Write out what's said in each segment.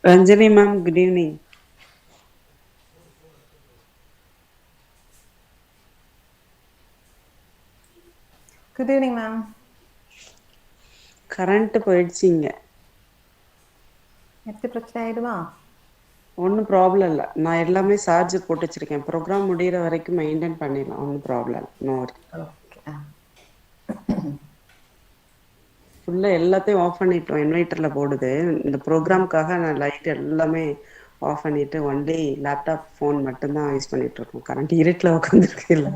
Ranjani ma'am, good evening. Good evening, ma'am. Current போயிடுச்சிங்க. Net பிரச்சனை ஆயிடுமா? ஒன்றும் ப்ராப்ளம் இல்லை. நான் எல்லாமே சார்ஜ் போட்டு வச்சிருக்கேன். ப்ரோக்ராம் முடிகிற வரைக்கும் மெயின்டைன் பண்ணிடலாம். ஒன்றும் ப்ராப்ளம் இல்லை. நோ வரி. ஓகே. ஃபுல்லாக எல்லாத்தையும் ஆஃப் பண்ணிட்டோம். இன்வெர்ட்டரில் போடுது. இந்த ப்ரோக்ராம்க்காக நான் லைட் எல்லாமே ஆஃப் பண்ணிவிட்டு ஒன்லி லேப்டாப் ஃபோன் மட்டும்தான் யூஸ் பண்ணிட்டு இருக்கோம். கரண்ட் இருட்டில் உட்காந்துருக்கு இல்லை.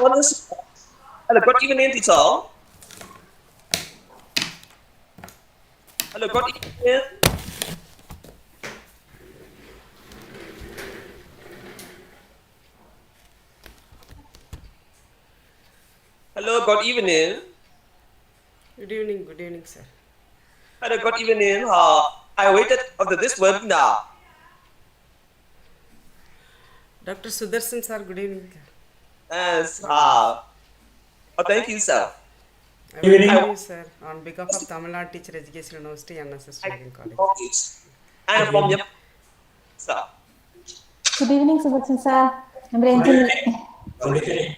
Hello, good evening, teacher. Hello, good evening. Hello, good evening. Good evening, sir. Hello, good evening. I waited after this webinar. Dr. Sudarshan, sir, good evening. Yes, thank you, sir. I welcome you, sir, on behalf of Tamil Nadu Teacher Education University and NSS Training College. I am from Yep, sir. Good evening, Sudarshan sir. I'm Ranjini.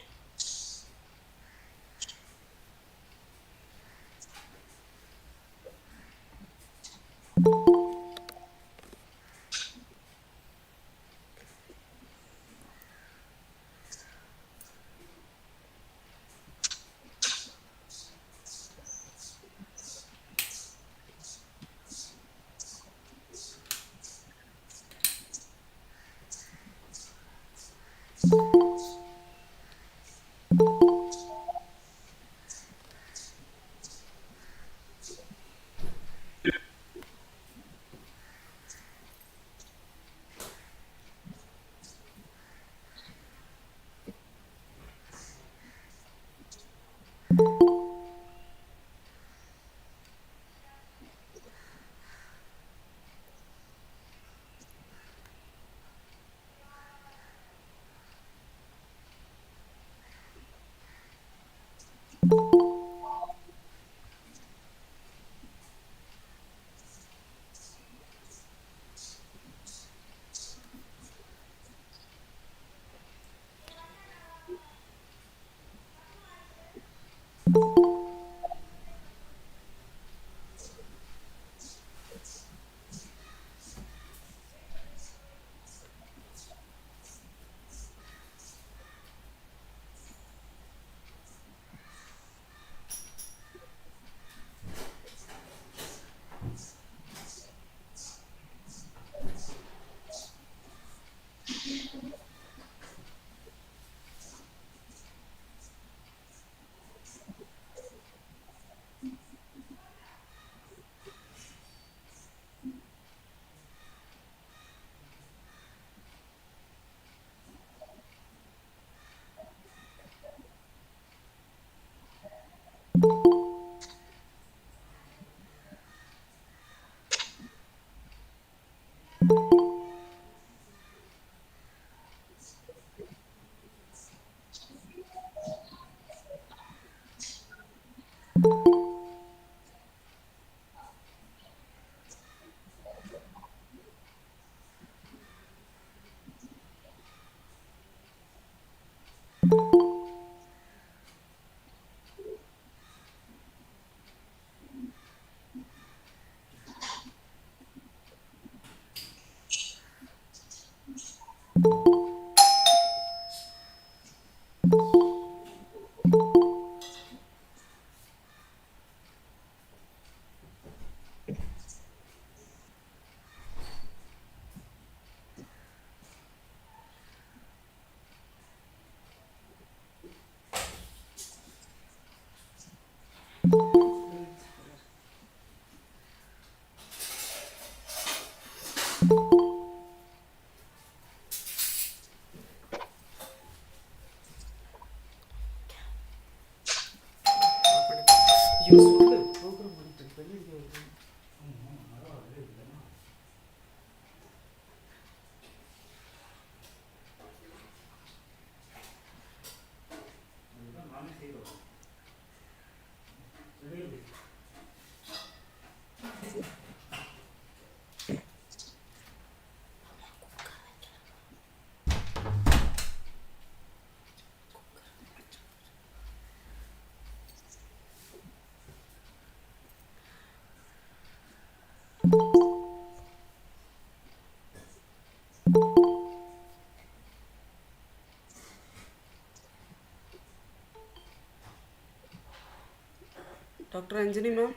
Dr. Anjani, ma'am.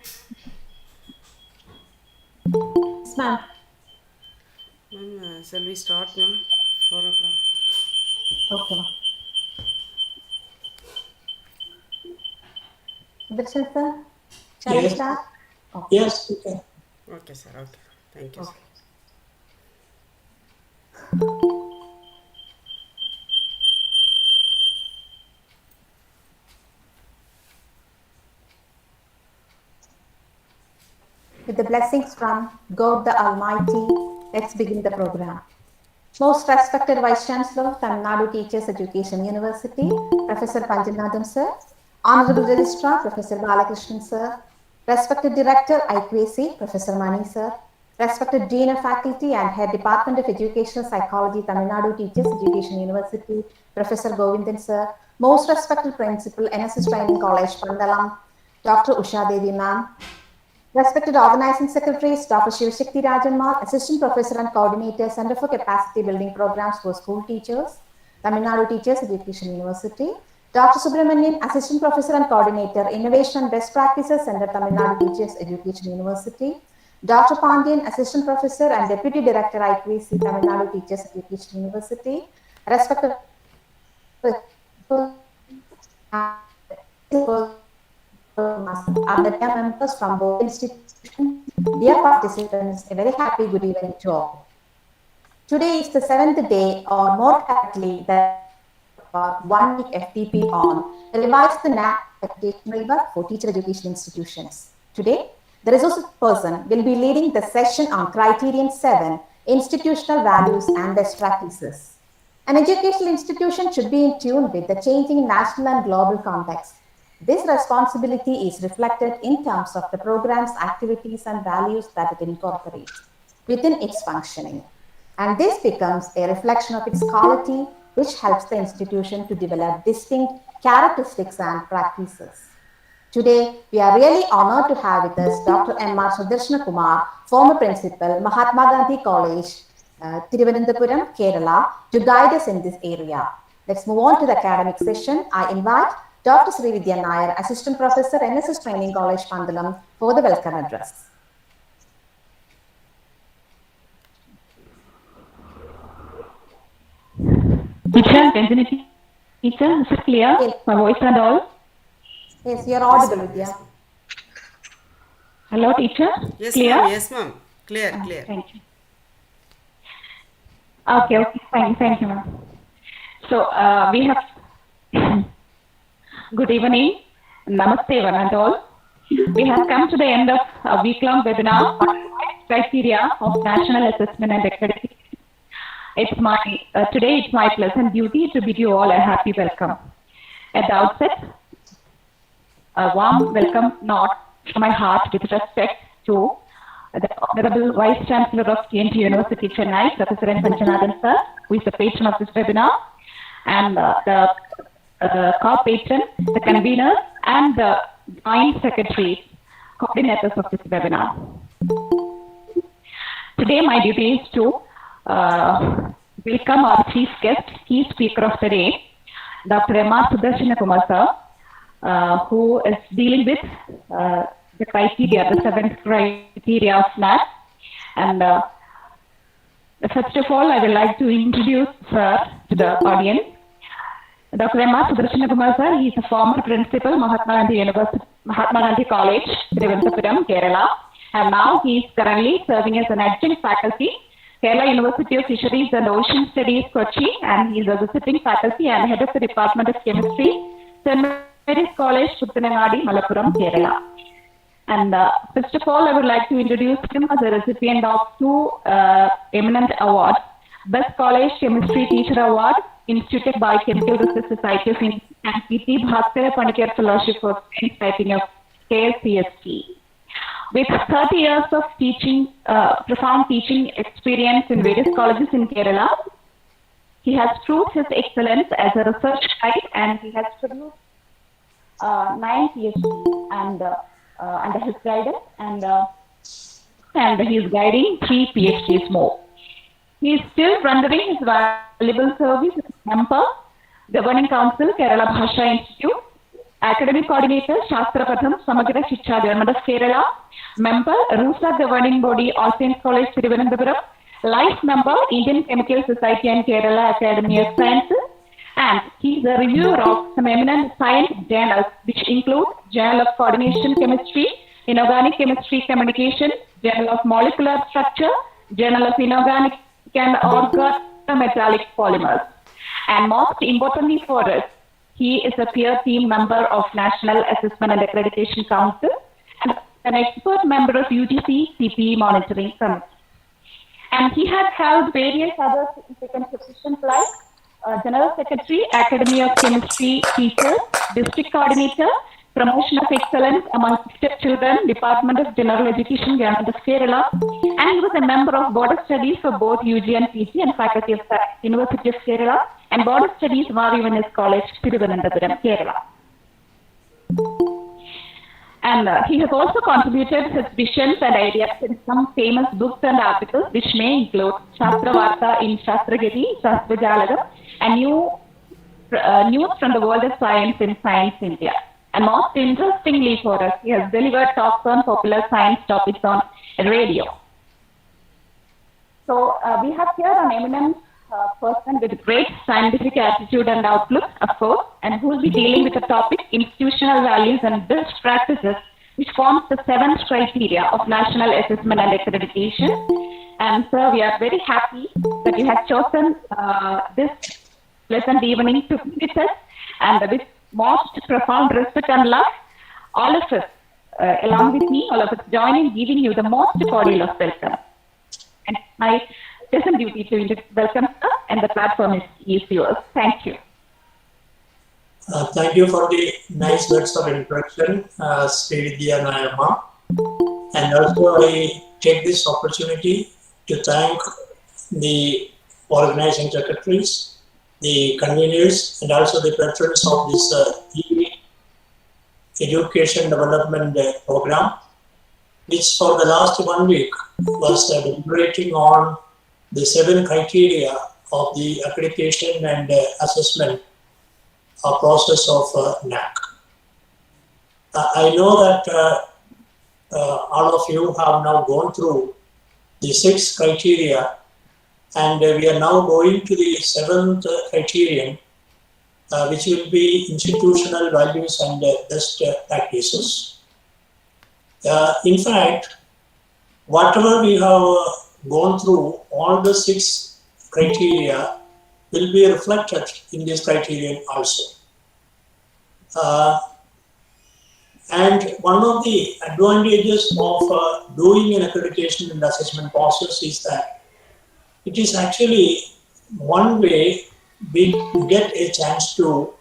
Yes, ma'am. Ma'am, shall we start, ma'am? 4 o'clock. Okay, ma'am. Sudarshan sir, shall we start? Okay. Yes, you can. Okay, sir. Okay. Thank you, sir. With the blessings from God the Almighty, let's begin the program. Most respected Vice Chancellor, Tamil Nadu Teachers Education University, Professor Panjanathan sir, Honorable Registrar, Professor Balakrishnan sir, respected Director, IQAC, Professor Mani sir, respected Dean of Faculty and Head Department of Educational Psychology, Tamil Nadu Teachers Education University, Professor Govindan sir, most respected Principal, NSS Training College, Pandalam, Dr. Usha Devi ma'am, respected Organizing Secretaries, Dr. Shivashakti Rajanmal, Assistant Professor and Coordinator, Center for Capacity Building Programs for School Teachers, Tamil Nadu Teachers Education University, Dr. Subramanian, Assistant Professor and Coordinator, Innovation and Best Practices, Center, Tamil Nadu Teachers Education University, Dr. Pandian, Assistant Professor and Deputy Director, IQAC, Tamil Nadu Teachers Education University, respected and the members from both institutions, dear participants, a very happy good evening to all. Today is the 7th day, or more correctly, the 1 week FTP on Revise the NAP Education Framework for Teacher Education Institutions. Today, the resource person will be leading the session on Criterion 7, Institutional Values and Best Practices. An educational institution should be in tune with the changing national and global context. This responsibility is reflected in terms of the program's activities and values that it incorporates within its functioning. And this becomes a reflection of its quality, which helps the institution to develop distinct characteristics and practices. Today, we are really honored to have with us Dr. M.R. Sudarshana Kumar, former principal, Mahatma Gandhi College, Thiruvananthapuram, Kerala, to guide us in this area. Let's move on to the academic session. I invite Dr. Srividya Nair, Assistant Professor, NSS Training College, Pandalam, for the welcome address. Teacher, teacher, is it clear? Yes. My voice and all? Yes, you are audible, Vidya. Hello, teacher? Yes, Clear? ma'am. Yes, ma'am. Clear, clear. Thank you. Okay, thank you, ma'am. So, we have... Good evening. Namaste, one and all. We have come to the end of a week-long webinar on criteria of national assessment and accreditation. Today it's my pleasant duty to bid you all a happy welcome. At the outset, a warm welcome note from my heart with respect to the Honorable Vice Chancellor of TNT University, Chennai, Professor N. Panjanathan sir, who is the patron of this webinar, and the co-patron, the conveners, and the joint secretaries, coordinators of this webinar. Today, my duty is to welcome our chief guest, key speaker of the day, Dr. M.R. Sudarshana Kumar sir, who is dealing with the criteria, the 7th criteria of NAP. And first of all, I would like to introduce sir to the audience. Dr. M.R. Sudarshana Kumar sir, he is a former principal, Mahatma Gandhi College, Thiruvananthapuram, Kerala. And now he is currently serving as an adjunct faculty, Kerala University of Fisheries and Ocean Studies, Kochi, and he is a visiting faculty and head of the Department of Chemistry, St. Mary's College, Puttanangadi, Malappuram, Kerala. And first of all, I would like to introduce him as a recipient of 2 eminent awards: Best College Chemistry Teacher Award, instituted by Chemical Research Society of India, and P.T. Bhaskara Panikkar Fellowship for Science Writing of KSCST. With 30 years of teaching, profound teaching experience in various colleges in Kerala, he has proved his excellence as a research guide, and he has produced 9 PhDs under his guidance, and he is guiding 3 PhDs more. He is still rendering his valuable service as a member, Governing Council, Kerala Bhasha Institute, Academic Coordinator, Shastra Patham, Samagra Shiksha, Government of Kerala, Member, RUSA Governing Body, All Saints College, Thiruvananthapuram, Life Member, Indian Chemical Society and Kerala Academy of Sciences, And he is a reviewer of some eminent science journals, which include Journal of Coordination Chemistry, Inorganic Chemistry Communication, Journal of Molecular Structure, Journal of Inorganic and Organometallic Polymers. And most importantly for us, he is a peer team member of National Assessment and Accreditation Council and an expert member of UGC CPE Monitoring Committee. And he has held various other significant positions like General Secretary, Academy of Chemistry Teachers, District Coordinator, Promotion of Excellence among Step Children, Department of General Education, Government of Kerala, and he was a member of Board of Studies for both UG and PG and Faculty of University of Kerala and Board of Studies, Marivanas College, Thiruvananthapuram, Kerala. And he has also contributed his visions and ideas in some famous books and articles, which may include Shastra Varta in Shastragati, Shastrajalagam, and News from the World of Science in Science India. And most interestingly for us, he has delivered talks on popular science topics on radio. So we have here an eminent person with great scientific attitude and outlook, of course, and who will be dealing with the topic institutional values and best practices, which forms the 7th criteria of National Assessment and Accreditation. And sir, we are very happy that you have chosen this pleasant evening to be with us, and with most profound respect and love, all of us, along with me, all of us join in giving you the most cordial of welcome. And my pleasant duty to welcome sir, and the platform is yours. Thank you. Thank you for the nice words of introduction, Srividya Nayama. And also I take this opportunity to thank the organizing secretaries, the conveners, and also the patrons of this education development program, which for the last 1 week was deliberating on the 7 criteria of the accreditation and assessment process of NAC. I know that all of you have now gone through the 6 criteria, and we are now going to the 7th criterion, which will be institutional values and best practices. In fact, whatever we have gone through, all the 6 criteria will be reflected in this criterion also. And one of the advantages of doing an accreditation and assessment process is that it is actually one way we get a chance to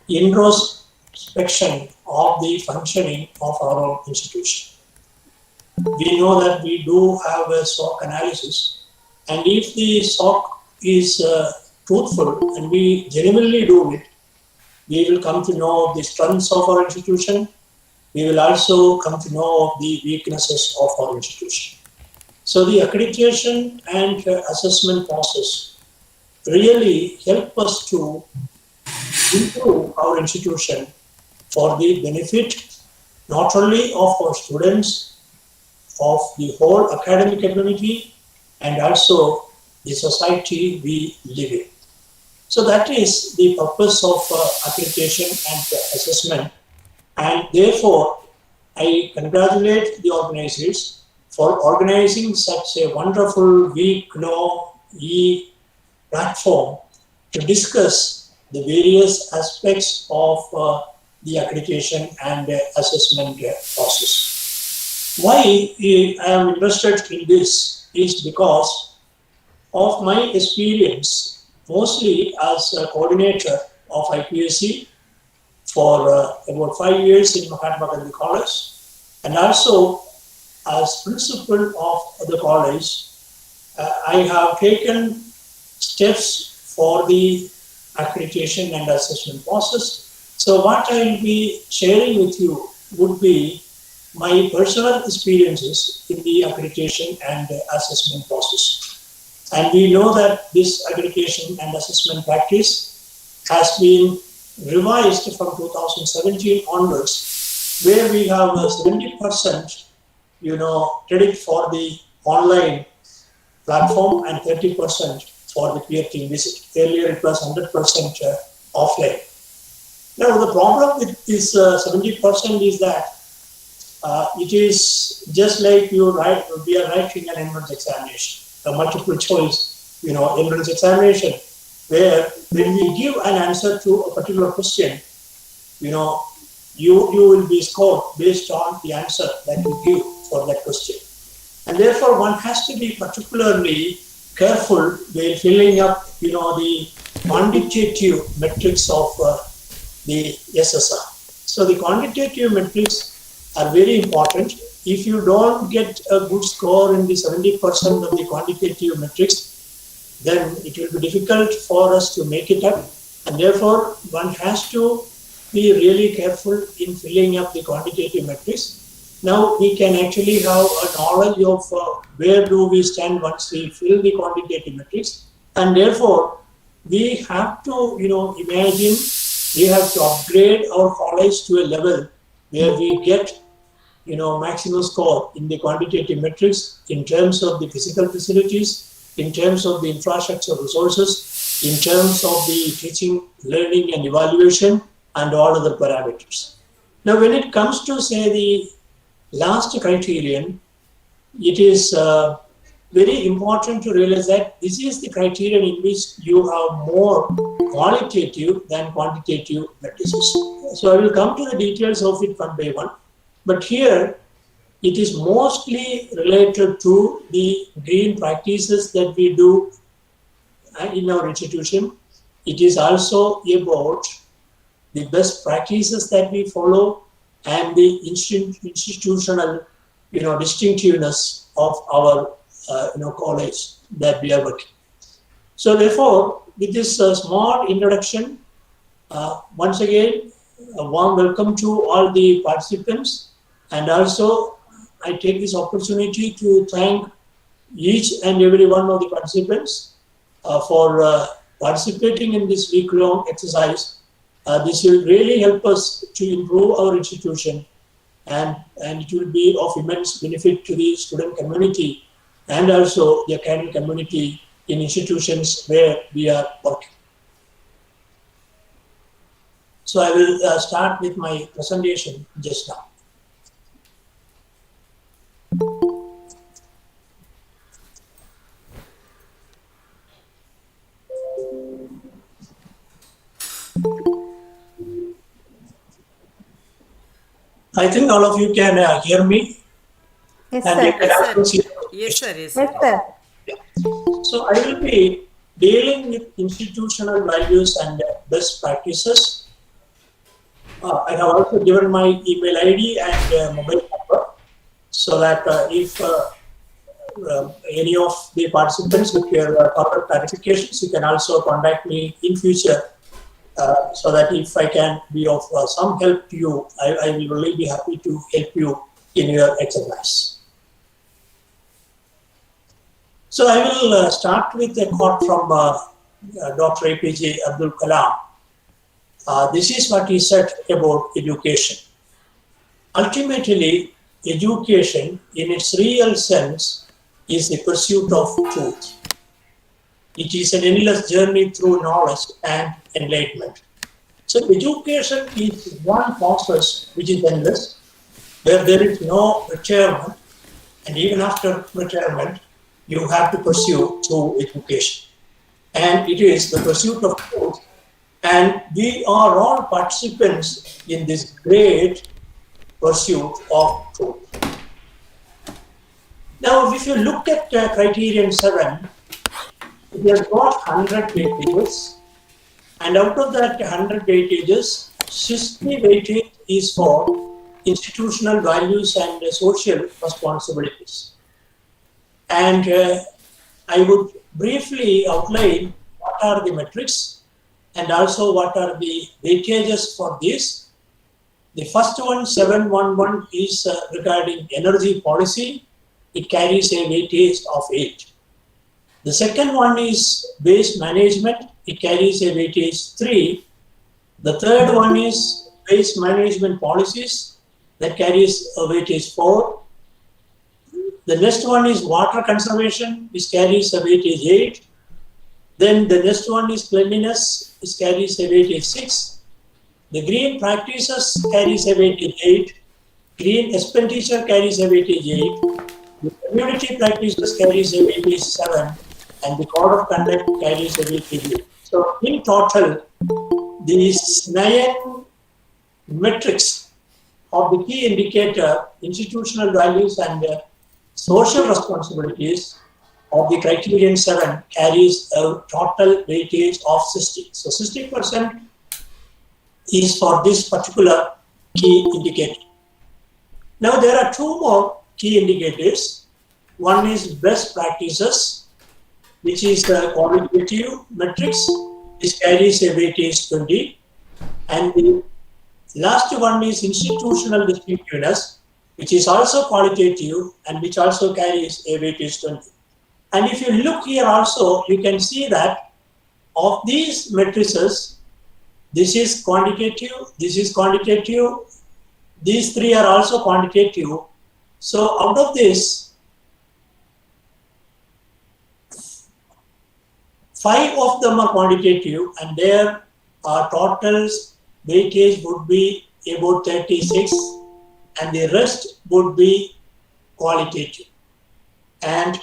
introspection of the functioning of our own institution. We know that we do have a SOC analysis, and if the SOC is truthful and we genuinely do it, we will come to know the strengths of our institution. We will also come to know the weaknesses of our institution. So the accreditation and assessment process really help us to improve our institution for the benefit not only of our students, of the whole academic community, and also the society we live in. So that is the purpose of accreditation and assessment, and therefore I congratulate the organizers for organizing such a wonderful week long platform to discuss the various aspects of the accreditation and assessment process. Why I am interested in this is because of my experience, mostly as a coordinator of IPSC for about 5 years in Mahatma Gandhi College, and also as principal of the college, I have taken steps for the accreditation and assessment process. So what I will be sharing with you would be my personal experiences in the accreditation and assessment process. And we know that this accreditation and assessment practice has been revised from 2017 onwards, where we have 70% credit for the online platform and 30% for the peer team visit. Earlier it was 100% offline. Now the problem with this 70% is that it is just like we are writing an entrance examination, a multiple choice, entrance examination, where when we give an answer to a particular question, you will be scored based on the answer that you give for that question. And therefore, one has to be particularly careful when filling up, the quantitative metrics of the SSR. So the quantitative metrics are very important. If you don't get a good score in the 70% of the quantitative metrics, then it will be difficult for us to make it up. And therefore, one has to be really careful in filling up the quantitative metrics. Now we can actually have a knowledge of where do we stand once we fill the quantitative metrics, and therefore we have to imagine we have to upgrade our college to a level where we get maximum score in the quantitative metrics in terms of the physical facilities, in terms of the infrastructure resources, in terms of the teaching, learning and evaluation and all other parameters. Now when it comes to say the last criterion, it is very important to realize that this is the criterion in which you have more qualitative than quantitative metrics. So I will come to the details of it one by one, but here it is mostly related to the green practices that we do in our institution. It is also about the best practices that we follow and the institutional, distinctiveness of our, college that we are working. So therefore, with this small introduction, once again, a warm welcome to all the participants, and also I take this opportunity to thank each and every one of the participants for participating in this week-long exercise. This will really help us to improve our institution, and it will be of immense benefit to the student community and also the academic community in institutions where we are working. So I will start with my presentation just now. I think all of you can hear me. Yes, And sir. you can also see. Yes, sir. Yes, Yes, sir. sir. So I will be dealing with institutional values and best practices. I have also given my email ID and mobile number, so that if any of the participants require further clarifications, you can also contact me in future. So that if I can be of some help to you, I will really be happy to help you in your exercise. So I will start with a quote from Dr. APJ Abdul Kalam. This is what he said about education. Ultimately, education in its real sense is the pursuit of truth. It is an endless journey through knowledge and enlightenment. So education is one process which is endless, where there is no retirement, and even after retirement, you have to pursue through education. And it is the pursuit of truth. And we are all participants in this great pursuit of truth. Now, if you look at criterion 7, it has got 100 weightages, and out of that 100 weightages, 60 weightage is for institutional values and social responsibilities. And I would briefly outline what are the metrics and also what are the weightages for this. The first one, 711, is regarding energy policy. It carries a weightage of 8. The second one is waste management. It carries a weightage 3. The third one is waste management policies. That carries a weightage 4. The next one is water conservation, which carries a weightage 8. Then the next one is cleanliness, which carries a weightage 6. The green practices carries a weightage 8. Green expenditure carries a weightage 8. The community practices carries a weightage 7. And the code of conduct carries a weightage 8. So in total, these 9 metrics of the key indicator, institutional values and social responsibilities of the criterion 7 carries a total weightage of 60. So 60% is for this particular key indicator. Now there are 2 more key indicators. One is best practices, which is the qualitative metrics, which carries a weightage 20. And the last one is institutional distinctiveness, which is also qualitative and which also carries a weightage 20. And if you look here also, you can see that of these matrices, this is quantitative, this is quantitative, these 3 are also quantitative. So out of this, 5 of them are quantitative and their totals weightage would be about 36 and the rest would be qualitative. And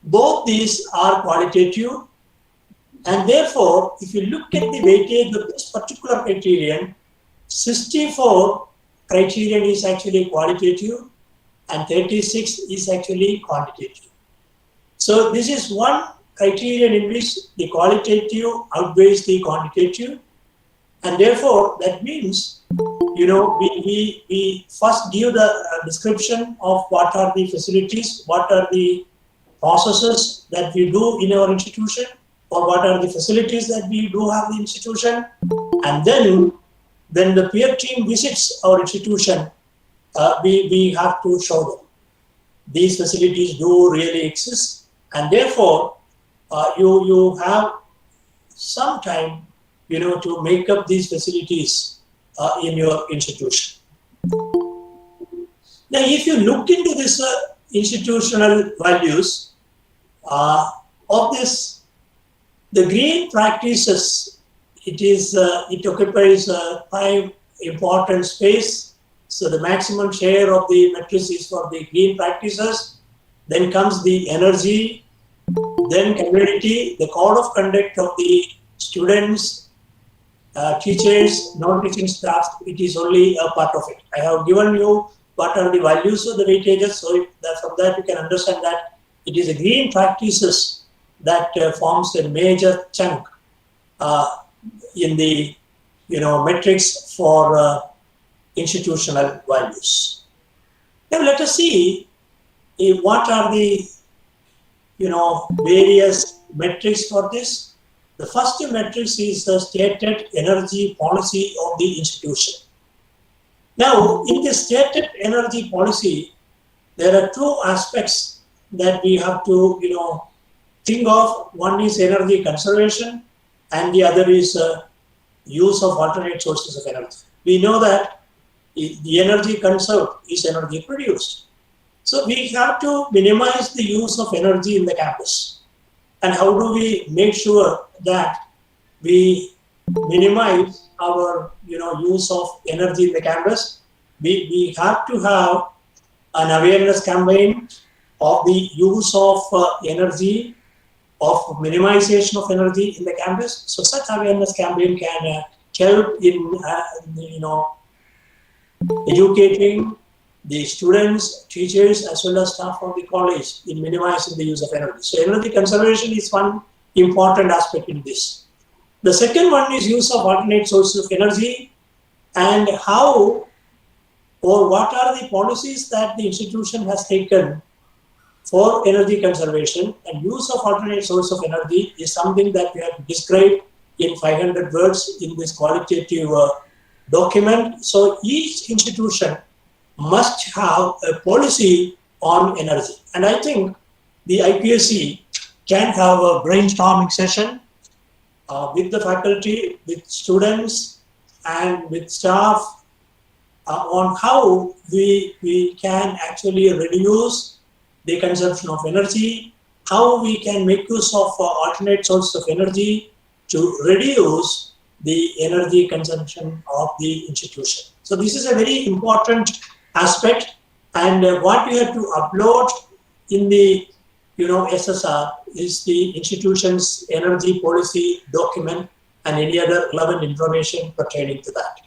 both these are qualitative, and therefore, if you look at the weightage of this particular criterion, 64 criterion is actually qualitative and 36 is actually quantitative. So this is one criterion in which the qualitative outweighs the quantitative, and therefore that means, we first give the description of what are the facilities, what are the processes that we do in our institution, or what are the facilities that we do have in the institution. And then when the peer team visits our institution, we have to show them these facilities do really exist, and therefore you have some time to make up these facilities in your institution. Now if you look into this institutional values, of this, the green practices, it occupies a prime important space. So the maximum share of the matrix is for the green practices. Then comes the energy, then community, the code of conduct of the students, teachers, non-teaching staff. It is only a part of it. I have given you what are the values of the weightages, so from that you can understand that it is the green practices that forms a major chunk in the metrics for institutional values. Now let us see what are the various metrics for this. The first metrics is the stated energy policy of the institution. Now in the stated energy policy, there are 2 aspects that we have to think of. One is energy conservation and the other is use of alternate sources of energy. We know that the energy conserved is energy produced. So we have to minimize the use of energy in the campus. And how do we make sure that we minimize our use of energy in the campus? We have to have an awareness campaign of the use of energy, of minimization of energy in the campus. So such awareness campaign can help in educating the students, teachers, as well as staff of the college in minimizing the use of energy. So energy conservation is one important aspect in this. The second one is use of alternate sources of energy, and how or what are the policies that the institution has taken for energy conservation. And use of alternate source of energy is something that we have described in 500 words in this qualitative document. So each institution must have a policy on energy. And I think the IPSC can have a brainstorming session with the faculty, with students, and with staff on how we can actually reduce the consumption of energy, how we can make use of alternate sources of energy to reduce the energy consumption of the institution. So this is a very important aspect, and what we have to upload in the SSR is the institution's energy policy document and any other relevant information pertaining to that.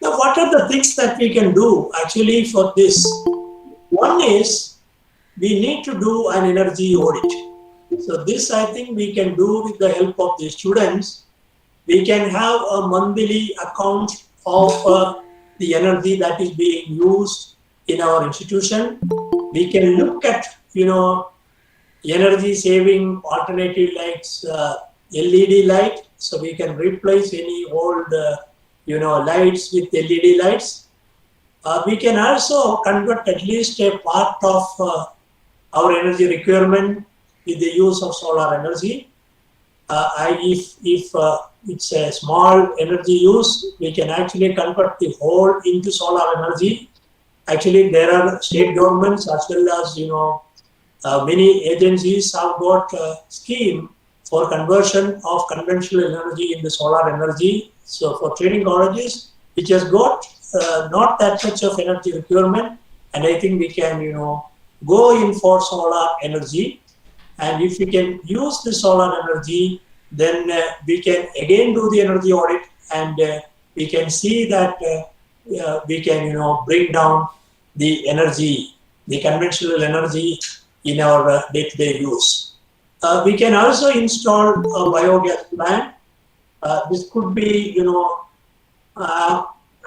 Now, what are the things that we can do actually for this? One is we need to do an energy audit. So this I think we can do with the help of the students. We can have a monthly account of the energy that is being used in our institution. We can look at energy saving alternative lights, LED light, so we can replace any old lights with LED lights. We can also convert at least a part of our energy requirement with the use of solar energy. If it's a small energy use, we can actually convert the whole into solar energy. Actually, there are state governments as well as many agencies have got a scheme for conversion of conventional energy into solar energy. So for training colleges, which has got not that much of energy requirement, and I think we can go in for solar energy. And if we can use the solar energy, then we can again do the energy audit, and we can see that we can bring down the energy, the conventional energy in our day-to-day use. We can also install a biogas plant. This could be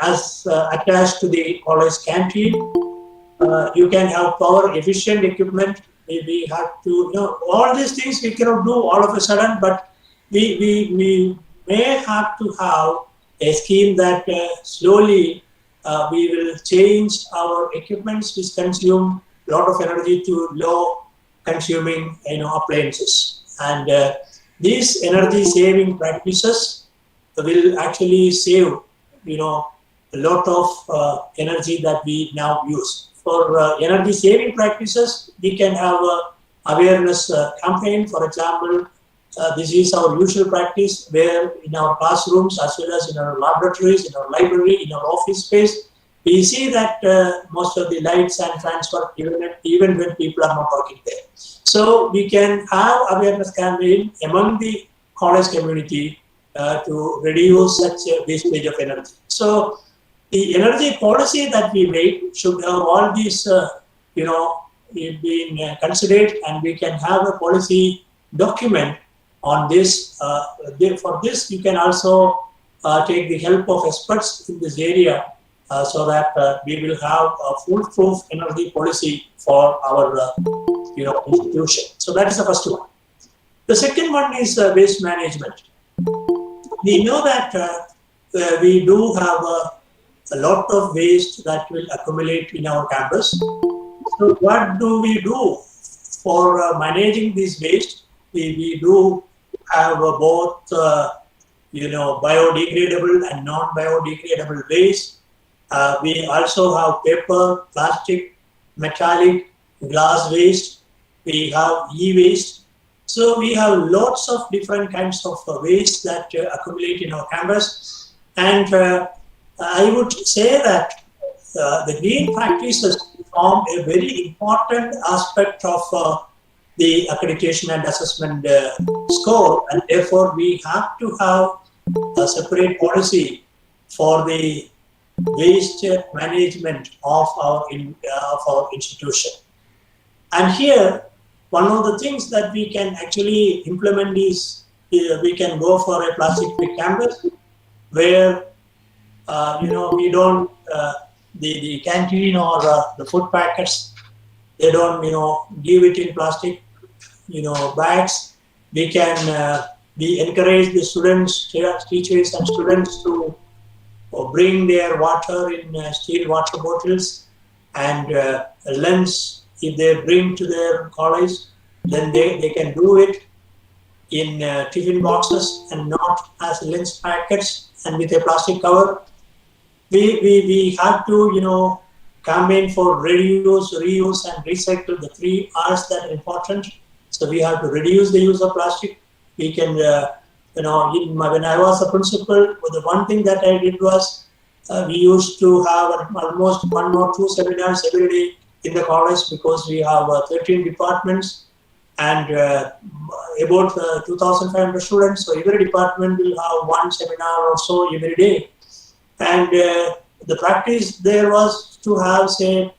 as attached to the college canteen. You can have power efficient equipment. We have to all these things we cannot do all of a sudden, but we may have to have a scheme that slowly we will change our equipments which consume a lot of energy to low consuming appliances, and these energy saving practices will actually save a lot of energy that we now use. For energy saving practices, we can have a awareness campaign. For example, this is our usual practice where in our classrooms as well as in our laboratories, in our library, in our office space, we see that most of the lights and fans work even when people are not working there. So we can have awareness campaign among the college community to reduce such a wastage of energy. So the energy policy that we make should have all these, being considered, and we can have a policy document on this. For this, you can also take the help of experts in this area so that we will have a foolproof energy policy for our institution. So that is the first one. The second one is waste management. We know that we do have a lot of waste that will accumulate in our campus. So what do we do for managing this waste? We do have both biodegradable and non-biodegradable waste. We also have paper, plastic, metallic, glass waste. We have e-waste. So we have lots of different kinds of waste that accumulate in our campus. And I would say that the green practices form a very important aspect of the accreditation and assessment score, and therefore we have to have a separate policy for the waste management of our institution. And here, one of the things that we can actually implement is we can go for a plastic-free campus where we don't the canteen or the food packets, they don't give it in plastic bags. We encourage the students, teachers and students to bring their water in steel water bottles, and lunch if they bring to their college, then they can do it in tiffin boxes and not as lunch packets and with a plastic cover. We have to campaign for reduce, reuse and recycle, the 3 R's that are important. So we have to reduce the use of plastic. We can, when I was a principal, the one thing that I did was we used to have almost 1 or 2 seminars every day in the college because we have 13 departments and about 2,500 students. So every department will have 1 seminar or so every day. And the practice there was to have, say,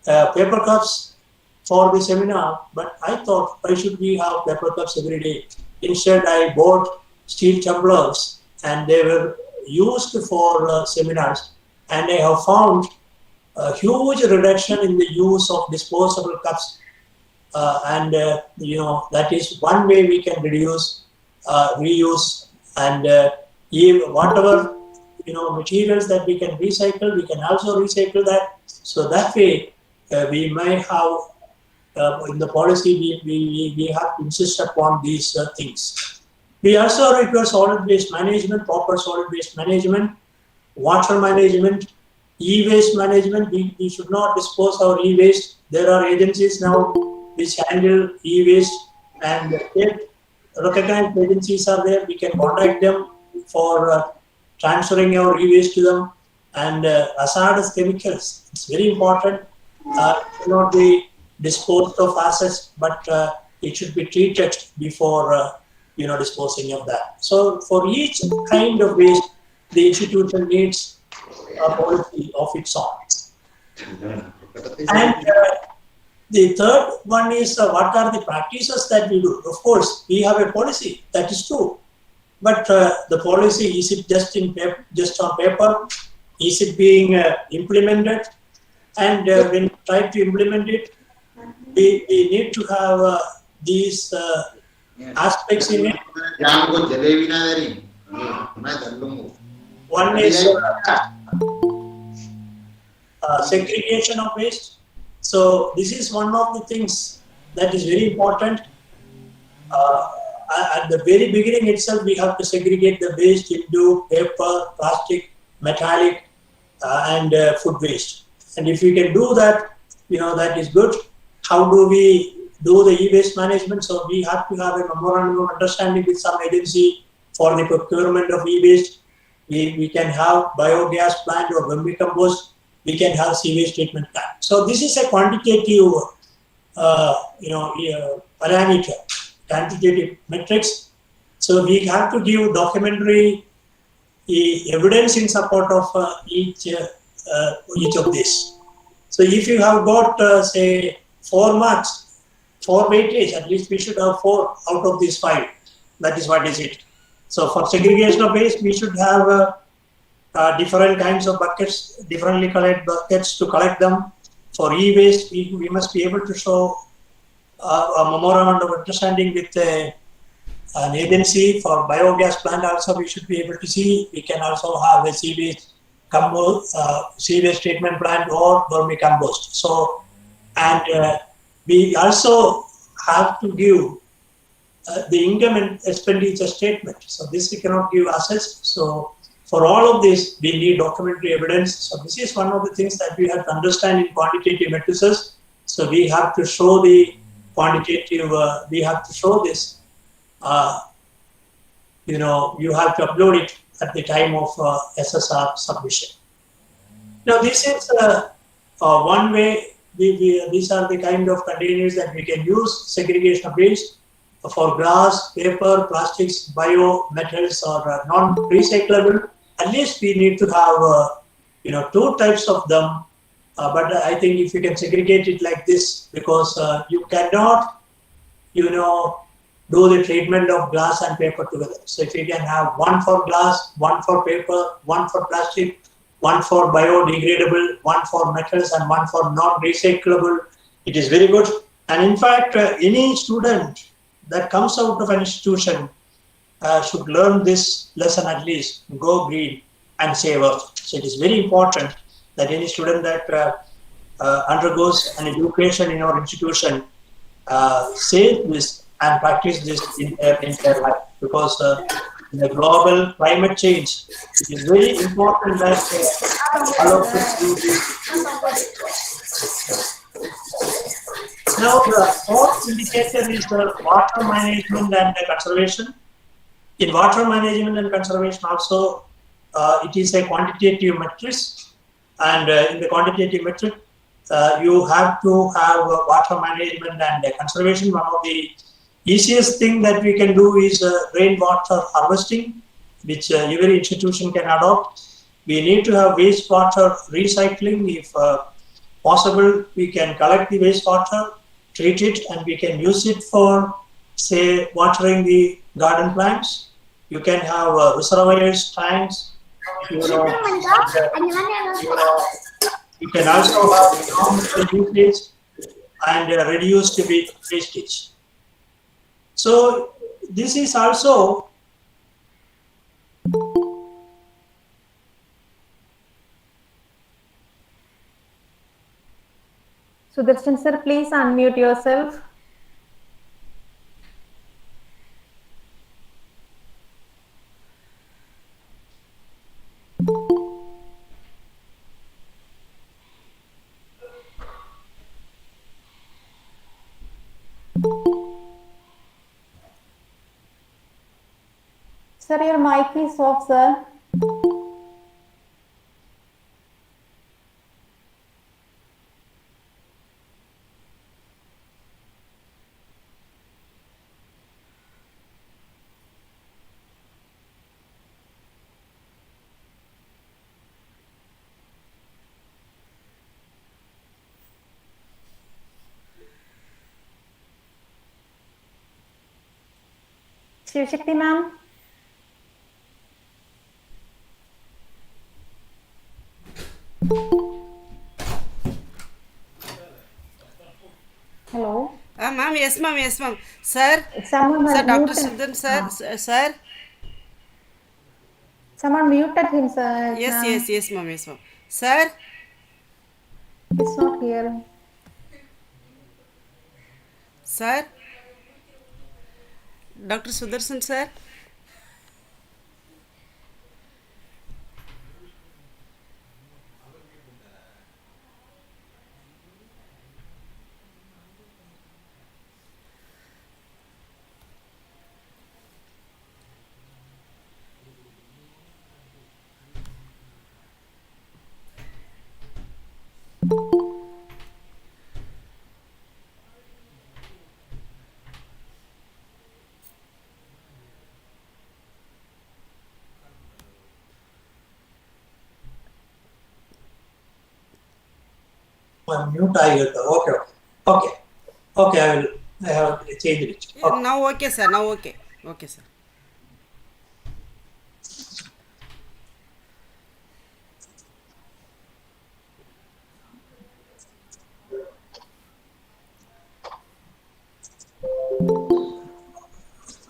paper cups for the seminar. But I thought, why should we have paper cups every day? Instead, I bought steel tumblers and they were used for seminars. And I have found a huge reduction in the use of disposable cups. That is one way we can reduce, reuse, and even whatever materials that we can recycle, we can also recycle that. So that way, we may have in the policy we have to insist upon these things. We also require solid waste management, proper solid waste management, water management, e-waste management. We should not dispose our e-waste. There are agencies now which handle e-waste, and recognized agencies are there. We can contact them for transferring our e-waste to them. And hazardous chemicals, it's very important. It should not be disposed of assets, but it should be treated before disposing of that. So for each kind of waste, the institution needs a policy of its own. And the third one is what are the practices that we do? Of course, we have a policy, that is true. But the policy, is it just on paper? Is it being implemented? And when we try to implement it, we need to have these aspects in it. One is segregation of waste. So this is one of the things that is very important. At the very beginning itself, we have to segregate the waste into paper, plastic, metallic, and food waste. And if we can do that, that is good. How do we do the e-waste management? So we have to have a memorandum of understanding with some agency for the procurement of e-waste. We can have biogas plant or vermicompost. We can have sewage treatment plant. So this is a quantitative, parameter, quantitative metrics. So we have to give documentary evidence in support of each of this. So if you have got, say, 4 marks, 4 weightage, at least we should have 4 out of these 5. That is what is it. So for segregation of waste, we should have different kinds of buckets, differently colored buckets to collect them. For e-waste, we must be able to show a memorandum of understanding with an agency. For biogas plant also, we should be able to see. We can also have a sewage treatment plant or vermicompost. So, and we also have to give the income and expenditure statement. So this we cannot give assets. So for all of this, we need documentary evidence. So this is one of the things that we have to understand in quantitative matrices. So we have to show the quantitative, we have to show this, you have to upload it at the time of SSR submission. Now this is one way, these are the kind of containers that we can use, segregation of waste for glass, paper, plastics, bio, metals, or non-recyclable. At least we need to have 2 types of them. But I think if you can segregate it like this, because you cannot, do the treatment of glass and paper together. So if you can have 1 for glass, 1 for paper, 1 for plastic, 1 for biodegradable, 1 for metals, and 1 for non-recyclable, it is very good. And in fact, any student that comes out of an institution should learn this lesson at least, go green and save Earth. So it is very important that any student that undergoes an education in our institution say this and practice this in their life, because in the global climate change, it is very important that all of us do this. Now, the fourth indicator is the water management and conservation. In water management and conservation also, it is a quantitative metric, and in the quantitative metric, you have to have water management and conservation. One of the easiest thing that we can do is rainwater harvesting, which every institution can adopt. We need to have wastewater recycling. If possible, we can collect the wastewater, treat it, and we can use it for, say, watering the garden plants. You can have reservoirs, tanks. You can also have enormous usage and reduced wastage. So this is also Sudarshan sir, please unmute yourself. Sir, your mic is off, sir. Shivshakti ma'am. Hello. Ma'am, yes, ma'am, yes, ma'am. Sir, Someone sir, has Dr. muted. Sudhan, sir, sir. Someone muted him, sir. Yes, Now. yes, yes, ma'am, yes, ma'am. Sir, He's not here. sir. Dr. Sudarshan, sir. mute. Okay. I have changed it. Okay. Now okay, sir. Now okay. Okay, sir.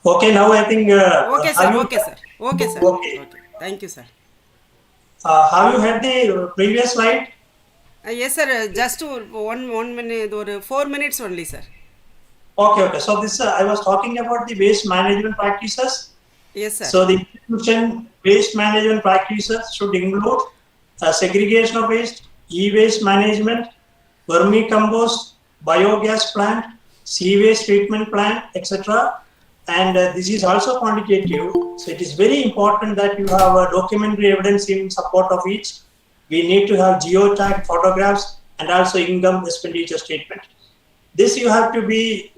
Okay, now I think. Okay, sir. Okay, sir. Okay, sir. Okay. Okay. Thank you, sir. Have you had the previous slide? Yes, sir. Just one minute or 4 minutes only, sir. Okay. So this I was talking about the waste management practices. Yes, sir. So the institution waste management practices should include segregation of waste, e-waste management, vermicompost, biogas plant, sea-waste treatment plant, etc. And this is also quantitative. So it is very important that you have a documentary evidence in support of each. We need to have geotagged photographs and also income expenditure statement. This you have to be,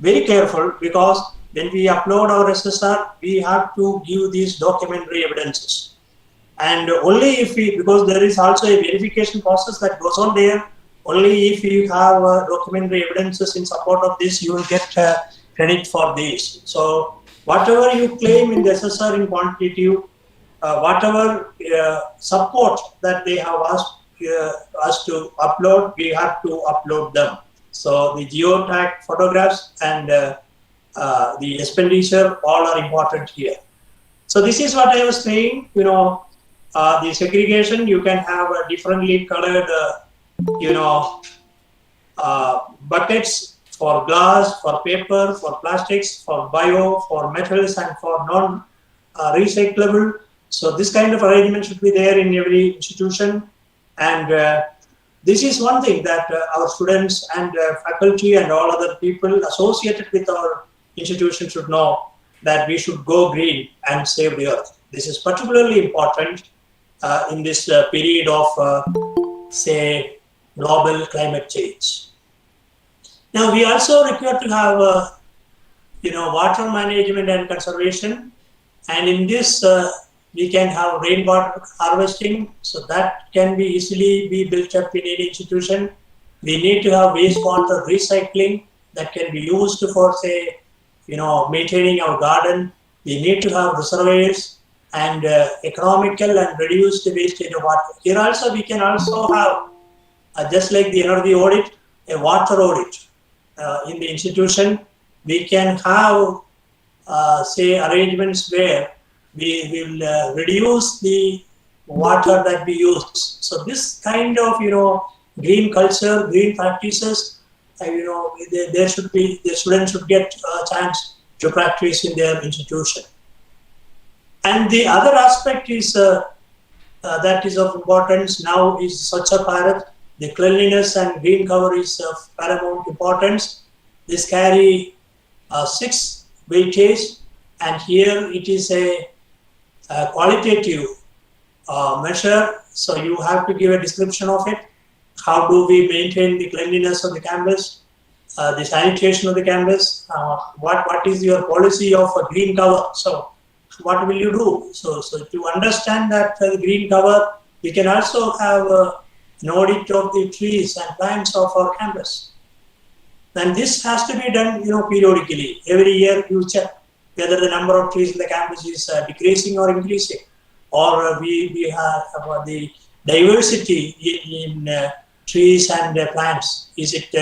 very careful, because when we upload our SSR, we have to give these documentary evidences. And only if because there is also a verification process that goes on there, only if you have documentary evidences in support of this, you will get credit for this. So whatever you claim in the SSR in quantitative, whatever support that they have asked us to upload, we have to upload them. So the geotag photographs and the expenditure all are important here. So this is what I was saying. The segregation, you can have a differently colored, buckets for glass, for paper, for plastics, for bio, for metals, and for non-recyclable. So this kind of arrangement should be there in every institution. And this is one thing that our students and faculty and all other people associated with our institution should know, that we should go green and save the earth. This is particularly important in this period of, say, global climate change. Now, we also require to have, water management and conservation. And in this, we can have rainwater harvesting, so that can be easily be built up in any institution. We need to have wastewater recycling that can be used for, say, maintaining our garden. We need to have reservoirs and economical and reduced wastage of water. Here also, we can also have, just like the energy audit, a water audit in the institution. We can have, say, arrangements where we will reduce the water that we use. So this kind of, green culture, green practices, the students should get a chance to practice in their institution. And the other aspect is that is of importance now is Swachh Bharat. The cleanliness and green cover is of paramount importance. This carry 6 weightage, and here it is a qualitative measure. So you have to give a description of it. How do we maintain the cleanliness of the campus, the sanitation of the campus? What is your policy of a green cover? So what will you do? So to understand that green cover, we can also have an audit of the trees and plants of our campus. And this has to be done, periodically. Every year you check whether the number of trees in the campus is decreasing or increasing, or we have the diversity in trees and plants. Is it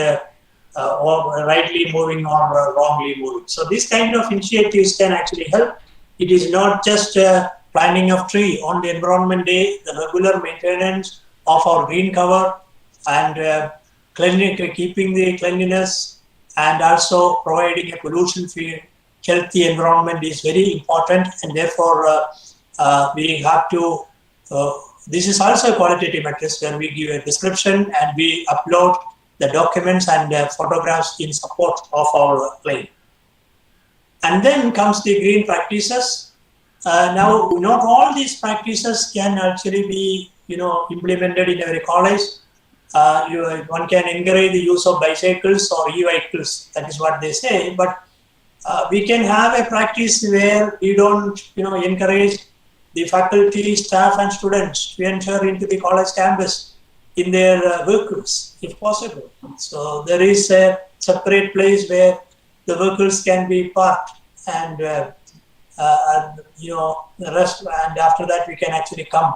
rightly moving or wrongly moving? So this kind of initiatives can actually help. It is not just planting of tree. On the Environment Day, the regular maintenance of our green cover and keeping the cleanliness and also providing a pollution-free, healthy environment is very important, and therefore we have to, this is also a qualitative matrix where we give a description and we upload the documents and photographs in support of our claim. And then comes the green practices. Now, not all these practices can actually be, implemented in every college. One can encourage the use of bicycles or e-vehicles. That is what they say. But we can have a practice where we don't, encourage the faculty, staff, and students to enter into the college campus in their vehicles, if possible. So there is a separate place where the vehicles can be parked, and the rest. And after that, we can actually come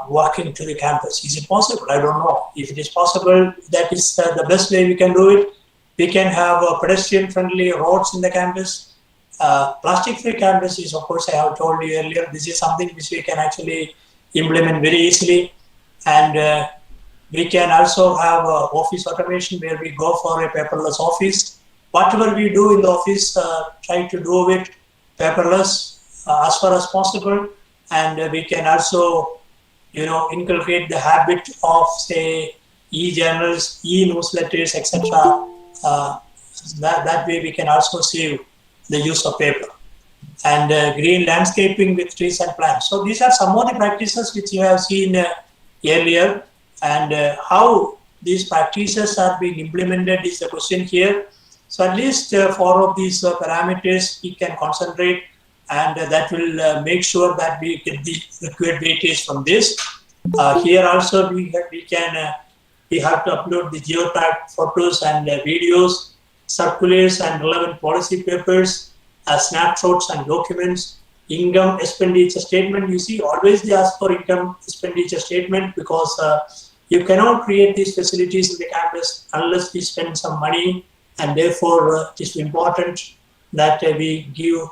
walking to the campus. Is it possible? I don't know. If it is possible, that is the best way we can do it. We can have pedestrian-friendly roads in the campus. Plastic-free campus is, of course, I have told you earlier, this is something which we can actually implement very easily. And we can also have office automation where we go for a paperless office. Whatever we do in the office, try to do it paperless as far as possible. And we can also, inculcate the habit of, say, e-journals, e-newsletters, etc. That way we can also save the use of paper. And green landscaping with trees and plants. So these are some of the practices which you have seen earlier. And how these practices are being implemented is the question here. So at least 4 of these parameters we can concentrate, and that will make sure that we get the required weightage from this. Here also we have to upload the geotag photos and videos, circulars and relevant policy papers, snapshots and documents, income expenditure statement. You see, always they ask for income expenditure statement, because you cannot create these facilities in the campus unless we spend some money, and therefore it is important that we give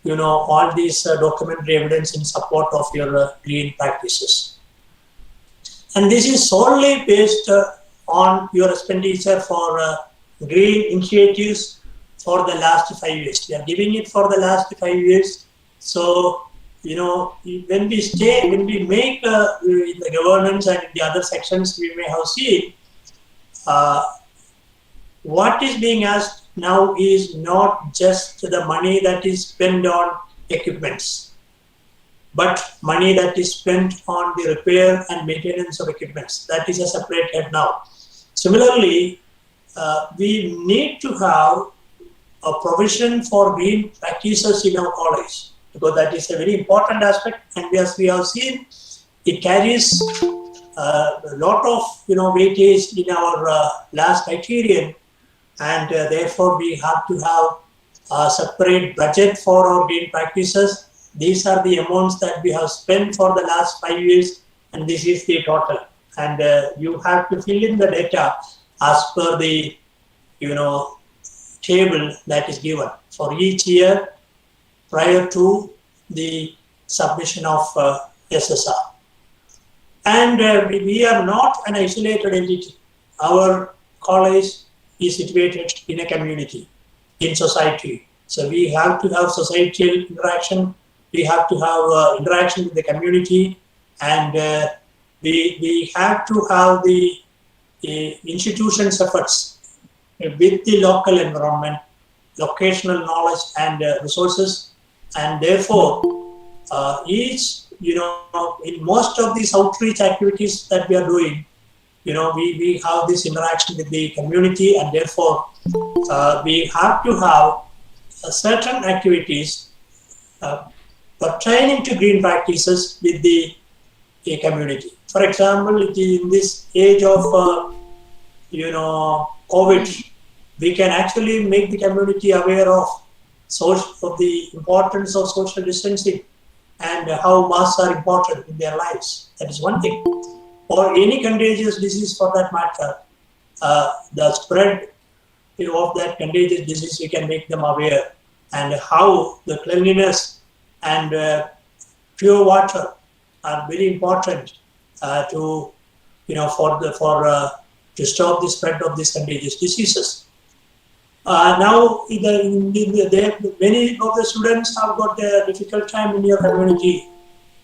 all these documentary evidence in support of your green practices. And this is solely based on your expenditure for green initiatives for the last 5 years. We are giving it for the last 5 years. So when we make the governance and the other sections, we may have seen what is being asked now is not just the money that is spent on equipments, but money that is spent on the repair and maintenance of equipments. That is a separate head now. Similarly, we need to have a provision for green practices in our college, because that is a very important aspect. And as we have seen, it carries a lot of weightage in our last criterion, and therefore we have to have a separate budget for our green practices. These are the amounts that we have spent for the last 5 years, and this is the total. And you have to fill in the data as per the table that is given for each year prior to the submission of SSR. And we are not an isolated entity. Our college is situated in a community, in society. So we have to have societal interaction. We have to have interaction with the community, and we have to have the institution's efforts with the local environment, locational knowledge and resources, and therefore in most of these outreach activities that we are doing, we have this interaction with the community, and therefore we have to have certain activities pertaining to green practices with the community. For example, in this age of COVID, we can actually make the community aware of the importance of social distancing and how masks are important in their lives. That is one thing. Or any contagious disease for that matter, the spread of that contagious disease, we can make them aware, and how the cleanliness and pure water are very important to stop the spread of these contagious diseases. Now, many of the students have got a difficult time in your community